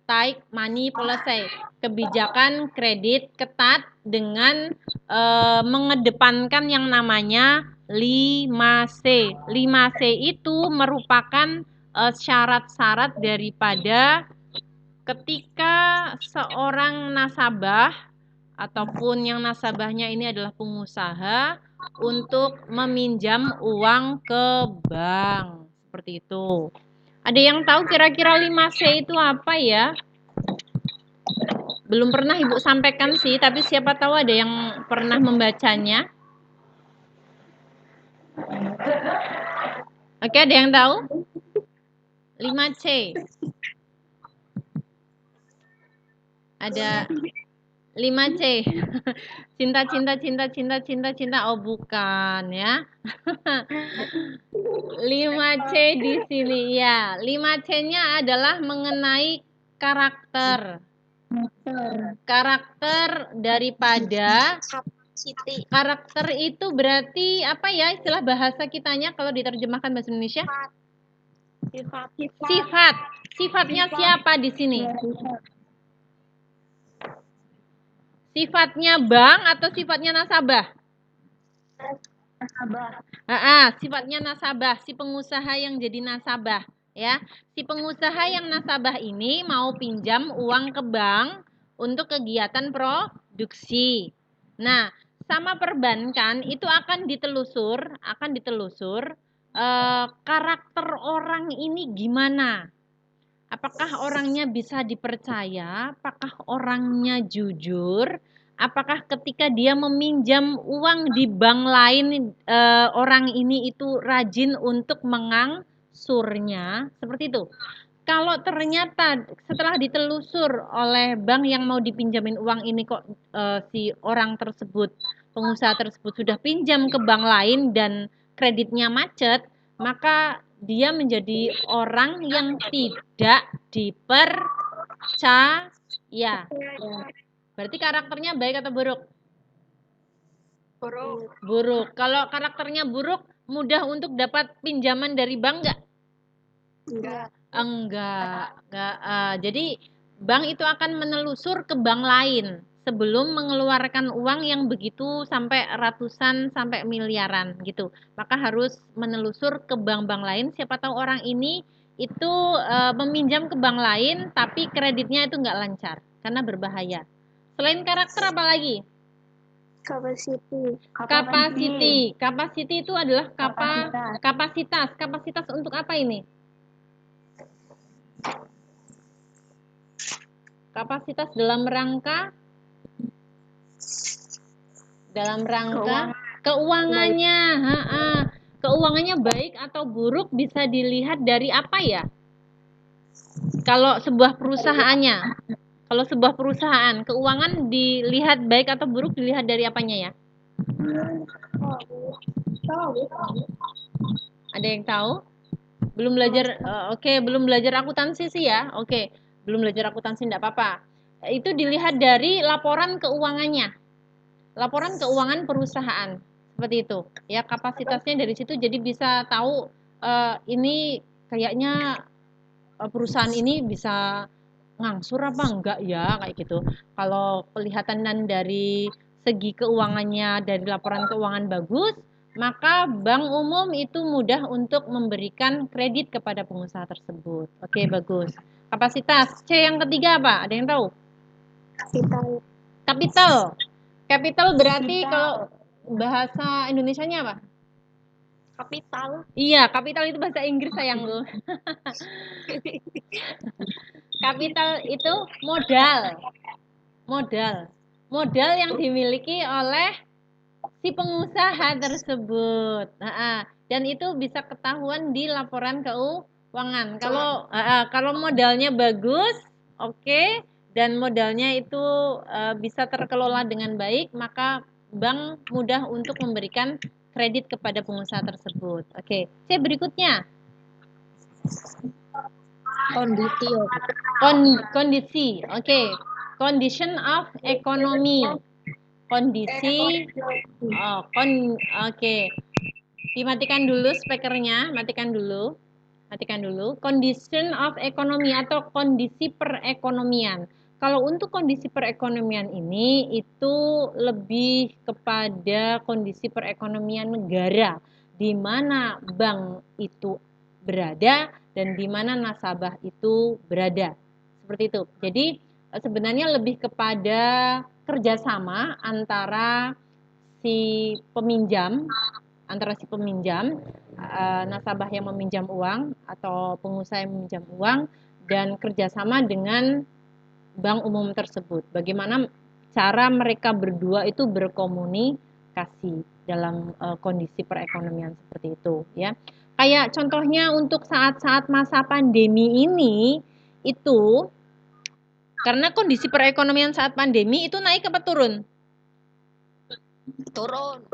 Tight money policy. Kebijakan kredit ketat dengan mengedepankan yang namanya 5C. 5C itu merupakan syarat-syarat daripada ketika seorang nasabah ataupun yang nasabahnya ini adalah pengusaha untuk meminjam uang ke bank. Seperti itu. Ada yang tahu kira-kira 5C itu apa ya? Belum pernah Ibu sampaikan sih, tapi siapa tahu ada yang pernah membacanya. Oke, ada yang tahu? 5C. Ada 5C. Cinta, cinta, cinta, cinta, cinta, cinta. Oh, bukan ya. 5C di sini ya. 5C-nya adalah mengenai karakter. Karakter daripada Siti. karakter itu berarti apa ya istilah bahasa kitanya kalau diterjemahkan bahasa Indonesia? Sifat. Sifatnya siapa di sini? Sifatnya bank atau sifatnya nasabah? Sifatnya nasabah, si pengusaha yang jadi nasabah, ya. Si pengusaha yang nasabah ini mau pinjam uang ke bank untuk kegiatan produksi. Nah, sama perbankan itu akan ditelusur karakter orang ini gimana? Apakah orangnya bisa dipercaya? Apakah orangnya jujur? Apakah ketika dia meminjam uang di bank lain, orang ini itu rajin untuk mengangsurnya? Seperti itu. Kalau ternyata setelah ditelusur oleh bank yang mau dipinjamin uang ini kok si orang tersebut, pengusaha tersebut sudah pinjam ke bank lain dan kreditnya macet, maka dia menjadi orang yang tidak dipercaya. Berarti karakternya baik atau buruk? Buruk. Kalau karakternya buruk, mudah untuk dapat pinjaman dari bank nggak? Enggak. Jadi bank itu akan menelusur ke bank lain sebelum mengeluarkan uang yang begitu sampai ratusan sampai miliaran gitu. Maka harus menelusur ke bank-bank lain. Siapa tahu orang ini itu meminjam ke bank lain tapi kreditnya itu nggak lancar karena berbahaya. Selain karakter apa lagi? Capacity itu adalah kapasitas. Kapasitas untuk apa ini? Kapasitas dalam rangka keuangannya. Keuangannya baik atau buruk bisa dilihat dari apa ya? Kalau sebuah perusahaan, keuangan dilihat baik atau buruk dilihat dari apanya ya? Ada yang tahu? Belum belajar, belum belajar akuntansi sih ya. Belum belajar akuntansi enggak apa-apa. Itu dilihat dari laporan keuangannya. Laporan keuangan perusahaan. Seperti itu. Ya, kapasitasnya dari situ jadi bisa tahu ini kayaknya perusahaan ini bisa ngangsur apa enggak ya, kayak gitu. Kalau kelihatan dari segi keuangannya dari laporan keuangan bagus, maka bank umum itu mudah untuk memberikan kredit kepada pengusaha tersebut. Oke, bagus. Kapasitas. C yang ketiga apa? Ada yang tahu? Capital. Capital berarti kalau bahasa Indonesianya apa? Kapital. Iya, kapital itu bahasa Inggris sayangku. Kapital itu modal. Modal yang dimiliki oleh si pengusaha tersebut. Dan itu bisa ketahuan di laporan keuangan. Kalau modalnya bagus, oke, dan modalnya itu bisa terkelola dengan baik, maka bank mudah untuk memberikan kredit kepada pengusaha tersebut. Oke, C berikutnya. Kondisi ya. Kondisi. Oke. Condition of economy. Kondisi. Oke. Dimatikan dulu speakernya, matikan dulu. Condition of economy atau kondisi perekonomian. Kalau untuk kondisi perekonomian ini itu lebih kepada kondisi perekonomian negara, di mana bank itu berada dan di mana nasabah itu berada. Seperti itu. Jadi sebenarnya lebih kepada kerjasama antara si peminjam, nasabah yang meminjam uang atau pengusaha yang meminjam uang, dan kerjasama dengan bank umum tersebut. Bagaimana cara mereka berdua itu berkomunikasi dalam kondisi perekonomian seperti itu, ya. Kayak contohnya untuk saat-saat masa pandemi ini, itu karena kondisi perekonomian saat pandemi itu naik apa turun?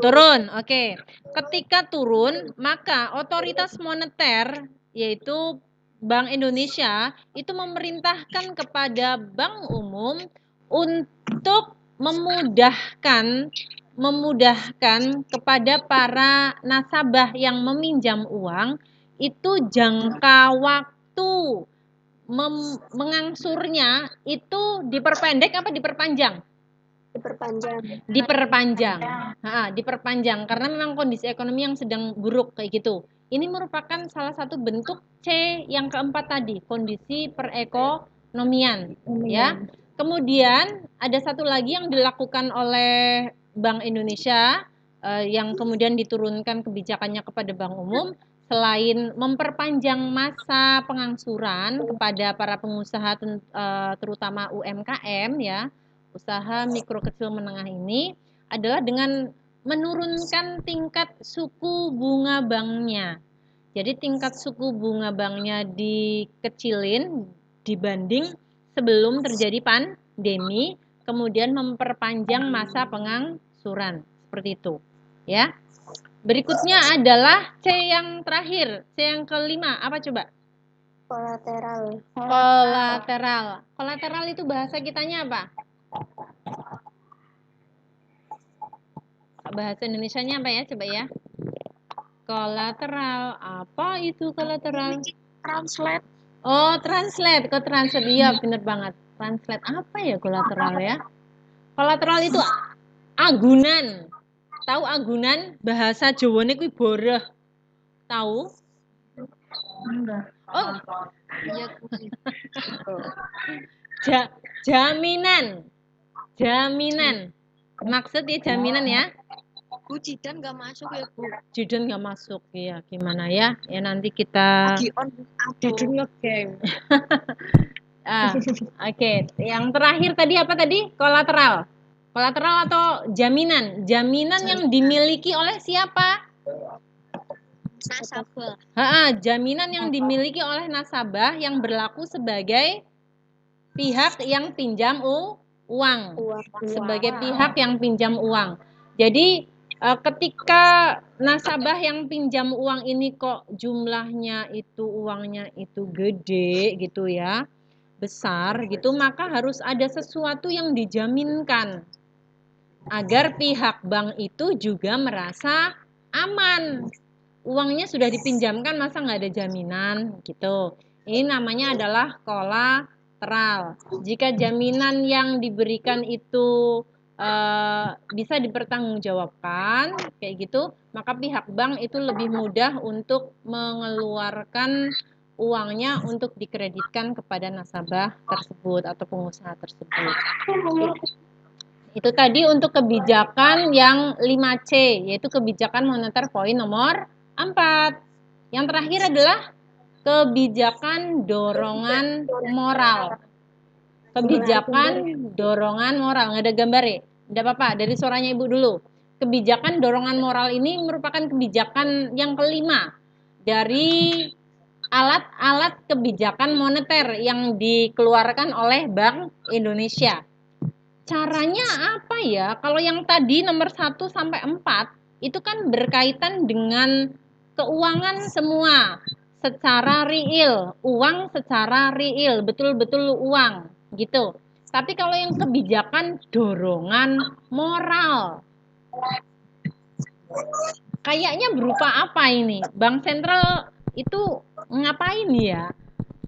Turun, oke. Ketika turun, maka otoritas moneter, yaitu Bank Indonesia, itu memerintahkan kepada bank umum untuk memudahkan kepada para nasabah yang meminjam uang itu jangka waktu mengangsurnya itu diperpendek apa diperpanjang? Diperpanjang karena memang kondisi ekonomi yang sedang buruk kayak gitu. Ini merupakan salah satu bentuk C yang keempat tadi, kondisi perekonomian, ya. Kemudian ada satu lagi yang dilakukan oleh Bank Indonesia yang kemudian diturunkan kebijakannya kepada bank umum, selain memperpanjang masa pengangsuran kepada para pengusaha terutama UMKM, ya, usaha mikro kecil menengah ini, adalah dengan menurunkan tingkat suku bunga banknya. Jadi tingkat suku bunga banknya dikecilin dibanding sebelum terjadi pandemi, kemudian memperpanjang masa pengangsuran. Seperti itu, ya. Berikutnya adalah C yang terakhir, C yang kelima, apa coba? Kolateral itu bahasa kitanya apa? Bahasa Indonesianya apa ya? Coba ya. Kolateral. Apa itu kolateral? Translate. Oh, translate. Iya, bener banget. Translate. Apa ya kolateral ya? Kolateral itu agunan. Tahu agunan? Bahasa Jawane kuwi boreh. Tahu? Enggak. Oh. Jaminan. Maksudnya jaminan ya? Bu, Jidan nggak masuk ya, Bu? Jidan nggak masuk, ya. Gimana ya? Ya nanti kita. Jidan nge-game. Oke. Yang terakhir tadi apa tadi? Kolateral. Kolateral atau jaminan? Jaminan yang dimiliki oleh siapa? Nasabah. Jaminan yang dimiliki oleh nasabah yang berlaku sebagai pihak yang pinjam uang. Sebagai pihak yang pinjam uang. Jadi ketika nasabah yang pinjam uang ini kok jumlahnya itu uangnya itu gede gitu ya, besar gitu, maka harus ada sesuatu yang dijaminkan agar pihak bank itu juga merasa aman. Uangnya sudah dipinjamkan, masa nggak ada jaminan gitu. Ini namanya adalah kolateral. Jika jaminan yang diberikan itu bisa dipertanggungjawabkan kayak gitu, maka pihak bank itu lebih mudah untuk mengeluarkan uangnya untuk dikreditkan kepada nasabah tersebut atau pengusaha tersebut. Itu tadi untuk kebijakan yang 5C, yaitu kebijakan moneter poin nomor 4. Yang terakhir adalah kebijakan dorongan moral. Kebijakan dorongan moral, nggak ada gambar ya? Tidak apa-apa, dari suaranya Ibu dulu. Kebijakan dorongan moral ini merupakan kebijakan yang kelima dari alat-alat kebijakan moneter yang dikeluarkan oleh Bank Indonesia. Caranya apa ya? Kalau yang tadi nomor 1 sampai 4 itu kan berkaitan dengan keuangan semua. secara real, uang secara real, betul-betul uang, gitu. Tapi kalau yang kebijakan dorongan moral, kayaknya berupa apa ini? Bank sentral itu ngapain ya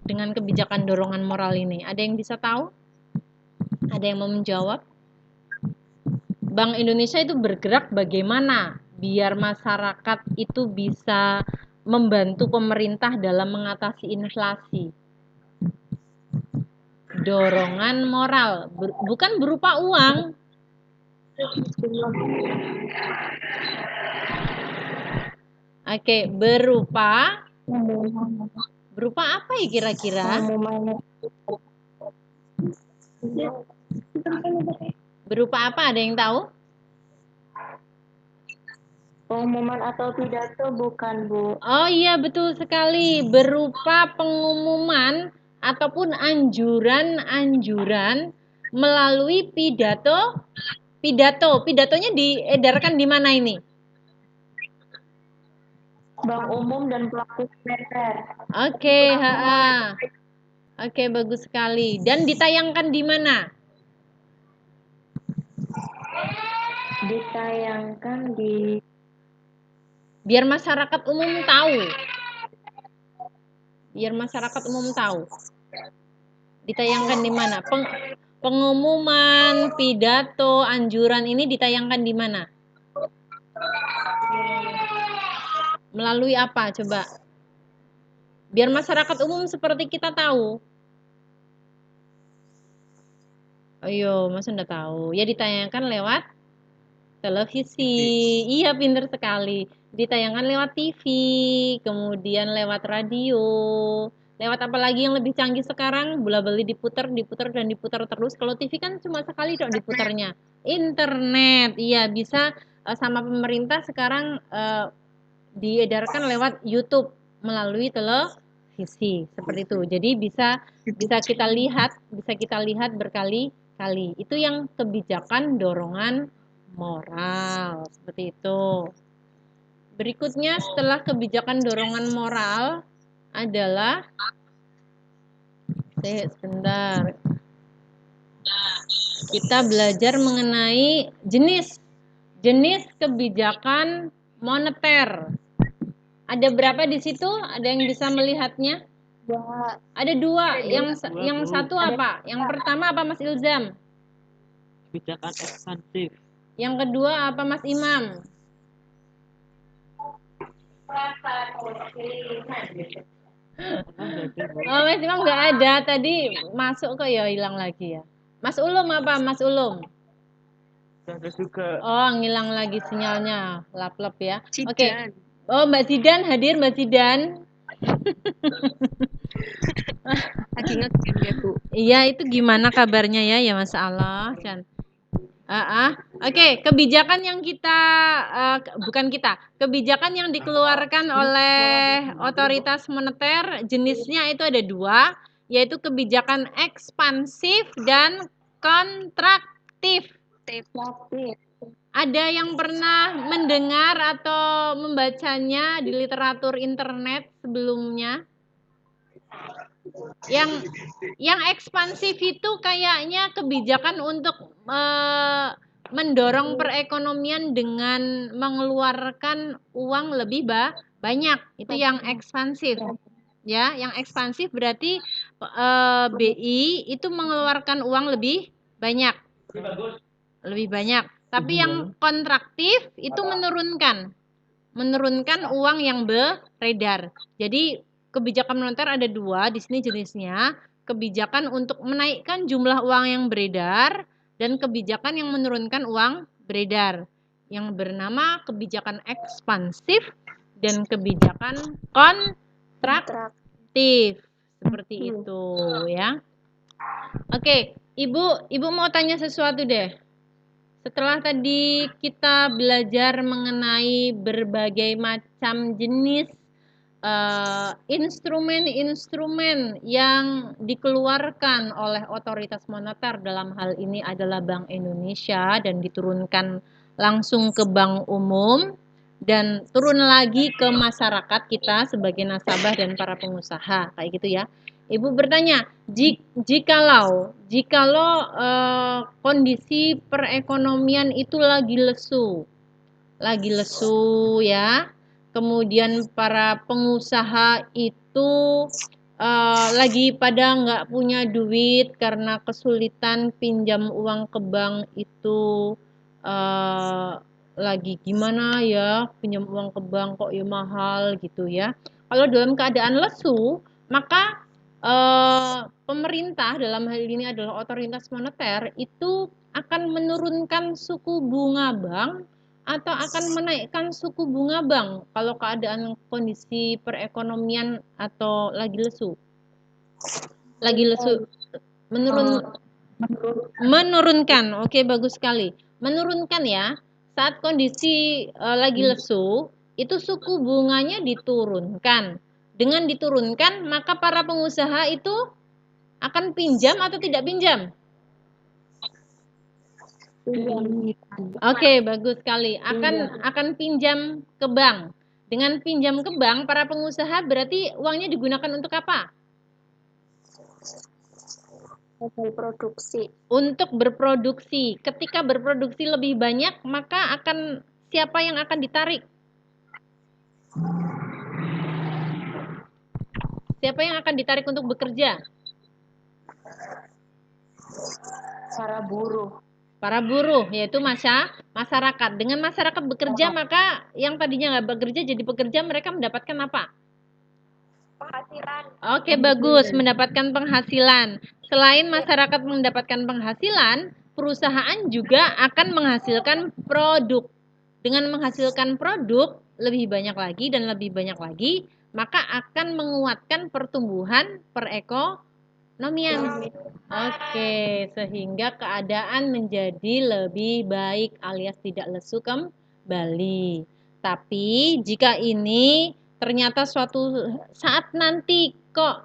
dengan kebijakan dorongan moral ini? Ada yang bisa tahu? Ada yang mau menjawab? Bank Indonesia itu bergerak bagaimana biar masyarakat itu bisa membantu pemerintah dalam mengatasi inflasi? Dorongan moral, bukan berupa uang. Oke, berupa apa ya kira-kira? Berupa apa? Ada yang tahu? Pengumuman atau pidato bukan, Bu? Oh iya, betul sekali. Berupa pengumuman ataupun anjuran-anjuran melalui pidato. Pidatonya diedarkan di mana ini? Bank umum dan pelaku moneter. Oke, Oke, bagus sekali. Dan ditayangkan di mana? Ditayangkan di Biar masyarakat umum tahu. Biar masyarakat umum tahu. Ditayangkan di mana? Pengumuman, pidato, anjuran ini ditayangkan di mana? Melalui apa coba? Biar masyarakat umum seperti kita tahu. Ayo, Mas udah tahu. Ya ditayangkan lewat televisi. Iya, pinter sekali. Ditayangkan lewat TV, kemudian lewat radio. Lewat apa lagi yang lebih canggih sekarang? Bola-bali diputar dan diputar terus. Kalau TV kan cuma sekali dong diputarnya. Internet. Iya, bisa sama pemerintah sekarang diedarkan lewat YouTube melalui televisi seperti itu. Jadi bisa kita lihat berkali-kali. Itu yang kebijakan dorongan moral seperti itu. Berikutnya setelah kebijakan dorongan moral adalah sebentar. Kita belajar mengenai jenis kebijakan moneter. Ada berapa di situ? Ada yang bisa melihatnya? Ada dua. Yang satu apa? Yang pertama apa Mas Ilzam? Kebijakan ekspansif. Yang kedua apa Mas Imam? Oh, Mas Imam nggak ada. Tadi masuk kok ya hilang lagi ya. Mas Ulum apa? Mas Ulum? Ada juga. Oh, ngilang lagi sinyalnya. Lap-lap ya. Oke. Oh, Mbak Zidan hadir, Mbak Zidan. Lagi ngegame ya, Bu. Iya, itu gimana kabarnya ya? Ya masalah. Oke, kebijakan yang kebijakan yang dikeluarkan oleh otoritas moneter jenisnya itu ada dua, yaitu kebijakan ekspansif dan kontraktif. Ada yang pernah mendengar atau membacanya di literatur internet sebelumnya? Yang ekspansif itu kayaknya kebijakan untuk mendorong perekonomian dengan mengeluarkan uang lebih banyak. Itu yang ekspansif. Ya, yang ekspansif berarti BI itu mengeluarkan uang lebih banyak. Lebih banyak. Tapi yang kontraktif itu menurunkan uang yang beredar. Jadi kebijakan moneter ada dua di sini jenisnya. Kebijakan untuk menaikkan jumlah uang yang beredar dan kebijakan yang menurunkan uang beredar. Yang bernama kebijakan ekspansif dan kebijakan kontraktif. Seperti itu ya. Oke, Ibu mau tanya sesuatu deh. Setelah tadi kita belajar mengenai berbagai macam jenis instrumen-instrumen yang dikeluarkan oleh otoritas moneter, dalam hal ini adalah Bank Indonesia dan diturunkan langsung ke bank umum. dan turun lagi ke masyarakat kita sebagai nasabah dan para pengusaha, kayak gitu ya. Ibu bertanya, jikalau kondisi perekonomian itu lagi lesu ya, kemudian para pengusaha itu lagi pada nggak punya duit karena kesulitan pinjam uang ke bank itu lagi gimana ya, pinjam uang ke bank kok ya mahal gitu ya. Kalau dalam keadaan lesu, maka pemerintah dalam hal ini adalah otoritas moneter itu akan menurunkan suku bunga bank atau akan menaikkan suku bunga bank kalau keadaan kondisi perekonomian atau lagi lesu. Lagi lesu menurunkan. Oke, bagus sekali. Menurunkan ya. Saat kondisi lagi lesu, itu suku bunganya diturunkan. Dengan diturunkan, maka para pengusaha itu akan pinjam atau tidak pinjam? Oke, bagus sekali. Akan pinjam ke bank. Dengan pinjam ke bank, para pengusaha berarti uangnya digunakan untuk apa? Produksi. Untuk berproduksi. Ketika berproduksi lebih banyak, maka siapa yang akan ditarik? Siapa yang akan ditarik untuk bekerja? Para buruh, yaitu masyarakat. Dengan masyarakat bekerja, maka yang tadinya nggak bekerja jadi bekerja, mereka mendapatkan apa? Penghasilan. Oke, bagus, mendapatkan penghasilan. Selain masyarakat mendapatkan penghasilan, perusahaan juga akan menghasilkan produk. Dengan menghasilkan produk lebih banyak lagi dan lebih banyak lagi, maka akan menguatkan pertumbuhan perekonomian. Oke, sehingga keadaan menjadi lebih baik alias tidak lesu kembali. Tapi jika ini ternyata suatu saat nanti kok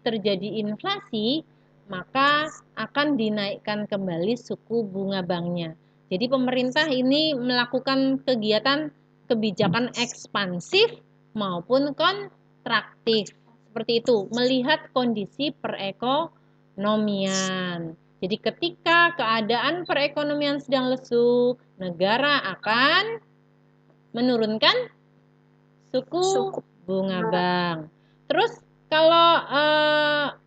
terjadi inflasi, maka akan dinaikkan kembali suku bunga banknya. Jadi pemerintah ini melakukan kebijakan ekspansif maupun kontraktif. Seperti itu, melihat kondisi perekonomian. Jadi ketika keadaan perekonomian sedang lesu, negara akan menurunkan suku bunga bank. Terus kalau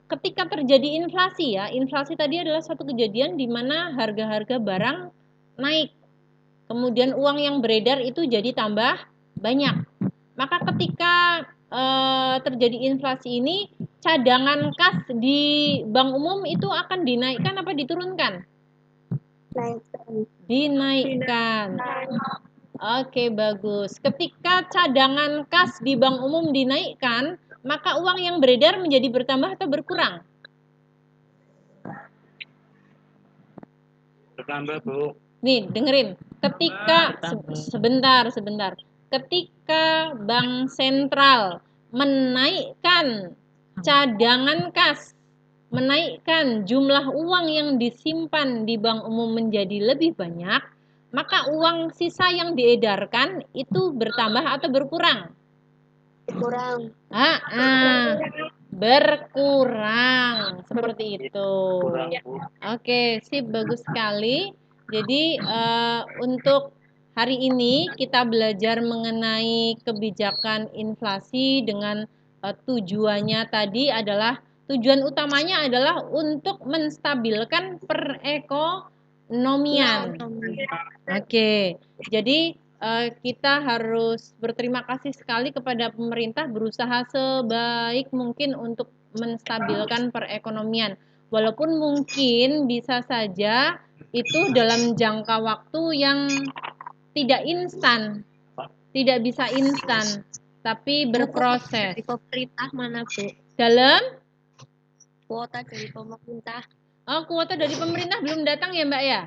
ketika terjadi inflasi ya, inflasi tadi adalah suatu kejadian di mana harga-harga barang naik. Kemudian uang yang beredar itu jadi tambah banyak. Maka ketika terjadi inflasi ini, cadangan kas di bank umum itu akan dinaikkan apa diturunkan? Dinaikkan. Oke, bagus. Ketika cadangan kas di bank umum dinaikkan, maka uang yang beredar menjadi bertambah atau berkurang? Bertambah, Bu. Nih, dengerin. Sebentar. Ketika bank sentral menaikkan cadangan kas, menaikkan jumlah uang yang disimpan di bank umum menjadi lebih banyak, maka uang sisa yang diedarkan itu bertambah atau berkurang? Berkurang. Seperti itu. Oke, sip, bagus sekali. Jadi untuk hari ini kita belajar mengenai kebijakan inflasi dengan tujuan utamanya adalah untuk menstabilkan perekonomian. Oke, jadi kita harus berterima kasih sekali kepada pemerintah berusaha sebaik mungkin untuk menstabilkan perekonomian. Walaupun mungkin bisa saja itu dalam jangka waktu yang tidak instan, tidak bisa instan, tapi berproses. Dari pemerintah mana, Bu? Dalam Kuota dari pemerintah. Oh, kuota dari pemerintah belum datang ya, Mbak ya?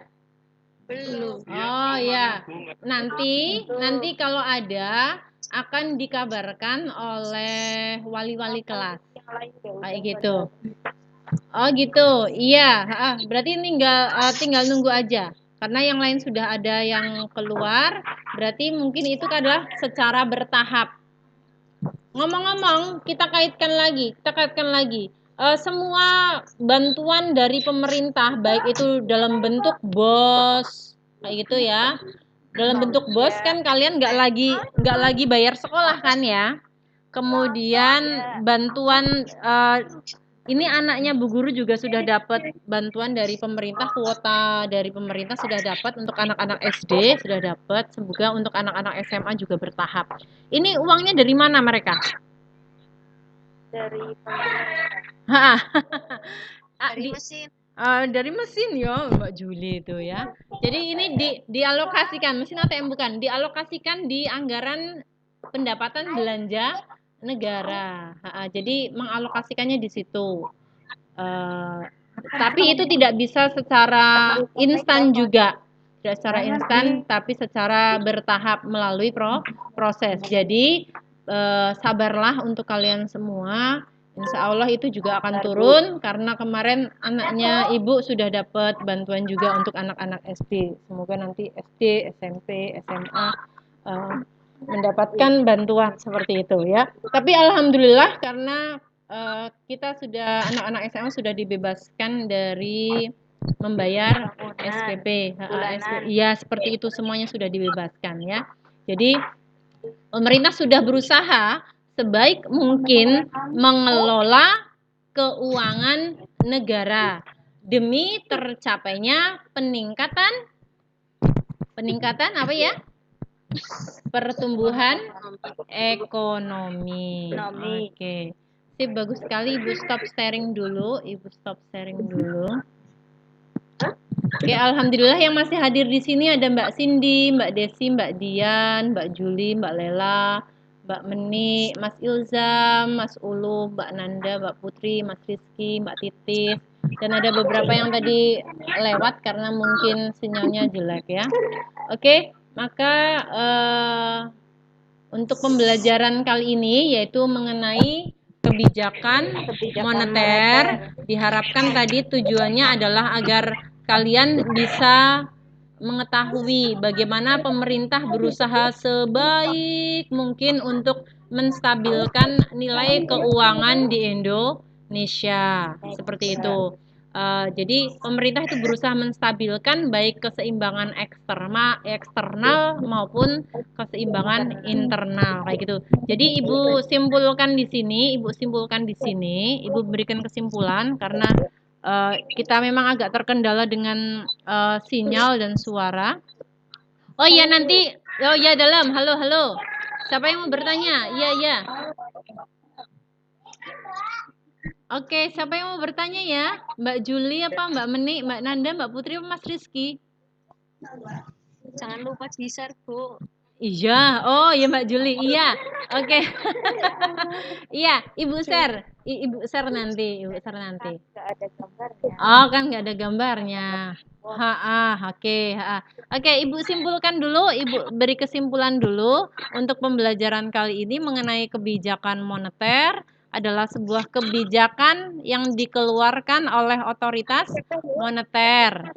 Belum. Oh ya, nanti kalau ada akan dikabarkan oleh wali-wali kelas. Kayak gitu. Oh gitu, iya. Berarti tinggal nunggu aja. Karena yang lain sudah ada yang keluar, berarti mungkin itu adalah secara bertahap. Ngomong-ngomong, kita kaitkan lagi. Semua bantuan dari pemerintah, baik itu dalam bentuk BOS, kayak gitu ya. Dalam bentuk BOS kan kalian nggak lagi bayar sekolah kan ya. Kemudian bantuan ini anaknya Bu Guru juga sudah dapat bantuan dari pemerintah, kuota dari pemerintah sudah dapat untuk anak-anak SD sudah dapat, semoga untuk anak-anak SMA juga bertahap. Ini uangnya dari mana mereka? Dari mesin. Dari mesin ya Mbak Juli itu ya. Jadi ini dialokasikan, mesin ATM bukan, dialokasikan di anggaran pendapatan belanja negara. Jadi mengalokasikannya di situ. Tapi itu tidak bisa secara instan juga. Tidak secara instan, tapi secara bertahap melalui proses. Jadi sabarlah untuk kalian semua. Insya Allah itu juga akan turun karena kemarin anaknya Ibu sudah dapat bantuan juga untuk anak-anak SD. Semoga nanti SD, SMP, SMA mendapatkan bantuan seperti itu ya. Tapi alhamdulillah karena kita sudah anak-anak SMA sudah dibebaskan dari membayar SPP. Iya, seperti itu semuanya sudah dibebaskan ya. Jadi pemerintah sudah berusaha sebaik mungkin mengelola keuangan negara demi tercapainya peningkatan apa ya? Pertumbuhan ekonomi. Oke. Sip, bagus sekali. Ibu stop sharing dulu. Oke, alhamdulillah yang masih hadir di sini ada Mbak Cindy, Mbak Desi, Mbak Dian, Mbak Juli, Mbak Lela, Mbak Meni, Mas Ilzam, Mas Ulu, Mbak Nanda, Mbak Putri, Mas Rizky, Mbak Titis, dan ada beberapa yang tadi lewat karena mungkin sinyalnya jelek ya. Oke, maka untuk pembelajaran kali ini yaitu mengenai kebijakan moneter, diharapkan tadi tujuannya adalah agar kalian bisa mengetahui bagaimana pemerintah berusaha sebaik mungkin untuk menstabilkan nilai keuangan di Indonesia. Seperti itu. Jadi pemerintah itu berusaha menstabilkan baik keseimbangan eksternal maupun keseimbangan internal kayak gitu. Jadi Ibu simpulkan di sini, Ibu berikan kesimpulan karena kita memang agak terkendala dengan sinyal dan suara. Oh iya nanti, oh ya dalam, halo. Siapa yang mau bertanya? Iya. Oke, siapa yang mau bertanya ya? Mbak Juli apa Mbak Meni, Mbak Nanda, Mbak Putri, Mas Rizky? Jangan lupa di-share, Bu. Iya, oh ya Mbak Juli, iya. Oke. Iya, Ibu share nanti. Nggak ada gambarnya. Oh, kan nggak ada gambarnya. Oke. Oke, Ibu simpulkan dulu, Ibu beri kesimpulan dulu untuk pembelajaran kali ini mengenai kebijakan moneter adalah sebuah kebijakan yang dikeluarkan oleh otoritas moneter.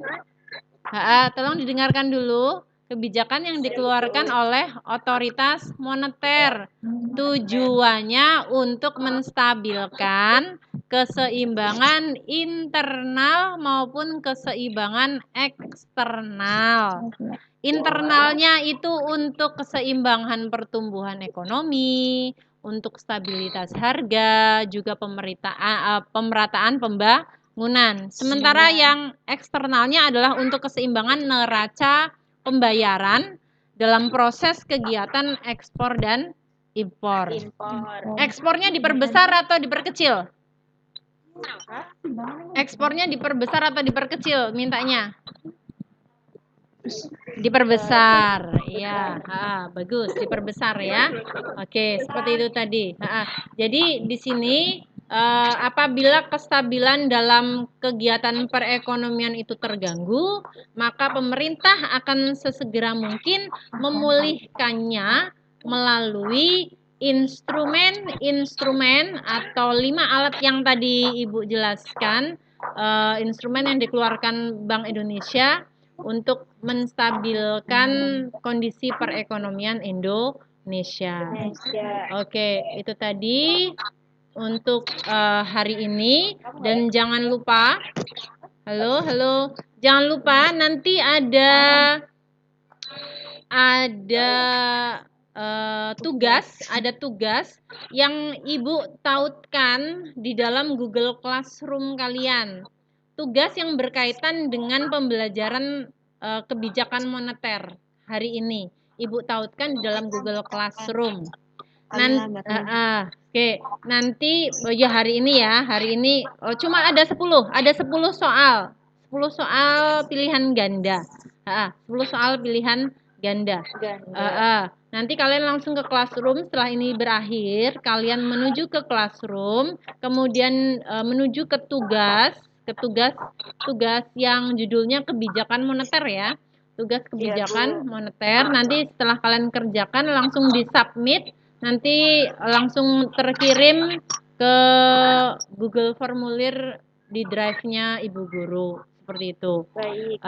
Tolong didengarkan dulu. Kebijakan yang dikeluarkan oleh otoritas moneter tujuannya untuk menstabilkan keseimbangan internal maupun keseimbangan eksternal. Internalnya itu untuk keseimbangan pertumbuhan ekonomi, untuk stabilitas harga, juga pemerataan pembangunan. Sementara yang eksternalnya adalah untuk keseimbangan neraca pembayaran dalam proses kegiatan ekspor dan impor. Ekspornya diperbesar atau diperkecil? Ekspornya diperbesar atau diperkecil mintanya? Diperbesar. Iya, bagus, diperbesar ya. Oke, seperti itu tadi. Jadi di sini apabila kestabilan dalam kegiatan perekonomian itu terganggu, maka pemerintah akan sesegera mungkin memulihkannya melalui instrumen atau 5 alat yang tadi Ibu jelaskan, instrumen yang dikeluarkan Bank Indonesia untuk menstabilkan kondisi perekonomian Indonesia. Oke, itu tadi untuk hari ini. Dan jangan lupa, halo, jangan lupa nanti ada tugas yang Ibu tautkan di dalam Google Classroom kalian. Tugas yang berkaitan dengan pembelajaran kebijakan moneter hari ini. Ibu tautkan di dalam Google Classroom. Nanti ya hari ini cuma ada 10 soal. 10 soal pilihan ganda. 10 soal pilihan ganda. Nanti kalian langsung ke classroom. Setelah ini berakhir, kalian menuju ke classroom, kemudian menuju ke tugas yang judulnya kebijakan moneter ya. Tugas kebijakan moneter. Nanti setelah kalian kerjakan langsung disubmit, nanti langsung terkirim ke Google Formulir di drive-nya Ibu Guru. Seperti itu. Baik.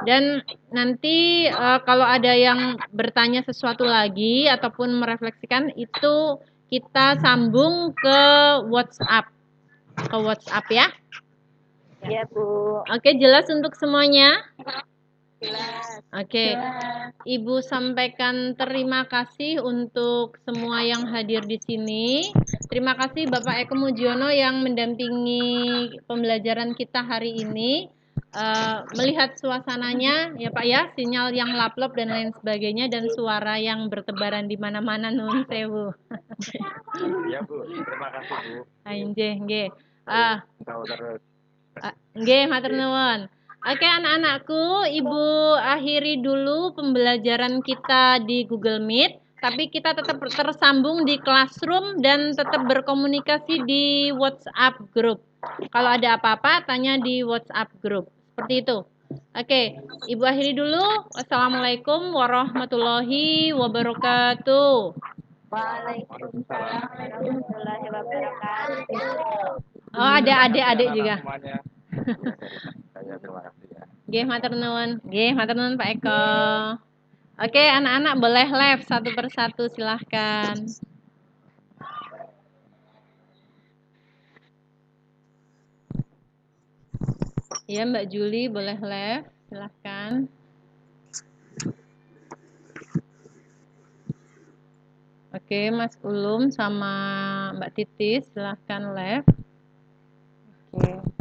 Dan nanti kalau ada yang bertanya sesuatu lagi ataupun merefleksikan, itu kita sambung ke WhatsApp. Ke WhatsApp ya. Ya, Bu. Oke, jelas untuk semuanya? Jelas. Oke. Ibu sampaikan terima kasih untuk semua yang hadir di sini. Terima kasih Bapak Eko Mujiono yang mendampingi pembelajaran kita hari ini. Melihat suasananya ya Pak ya, sinyal yang laplop dan lain sebagainya, dan suara yang bertebaran di mana-mana, nuwun sewu. Iya Bu, terima kasih Bu. Nggih. Tahu terus. Nggih, matur nuwun. Oke anak-anakku, Ibu akhiri dulu pembelajaran kita di Google Meet, tapi kita tetap tersambung di Classroom dan tetap berkomunikasi di WhatsApp group. Kalau ada apa-apa, tanya di WhatsApp group. Seperti itu. Oke, Ibu akhiri dulu. Wassalamualaikum warahmatullahi wabarakatuh. Waalaikumsalam warahmatullahi wabarakatuh. Oh, ada adik-adik juga. Semuanya. Saya terima kasih ya. Nggih, matur nuwun Pak Eko. Oke, anak-anak boleh live satu persatu, silahkan. Iya, Mbak Juli boleh live, silahkan. Oke, Mas Ulum sama Mbak Titis silahkan live. Oke.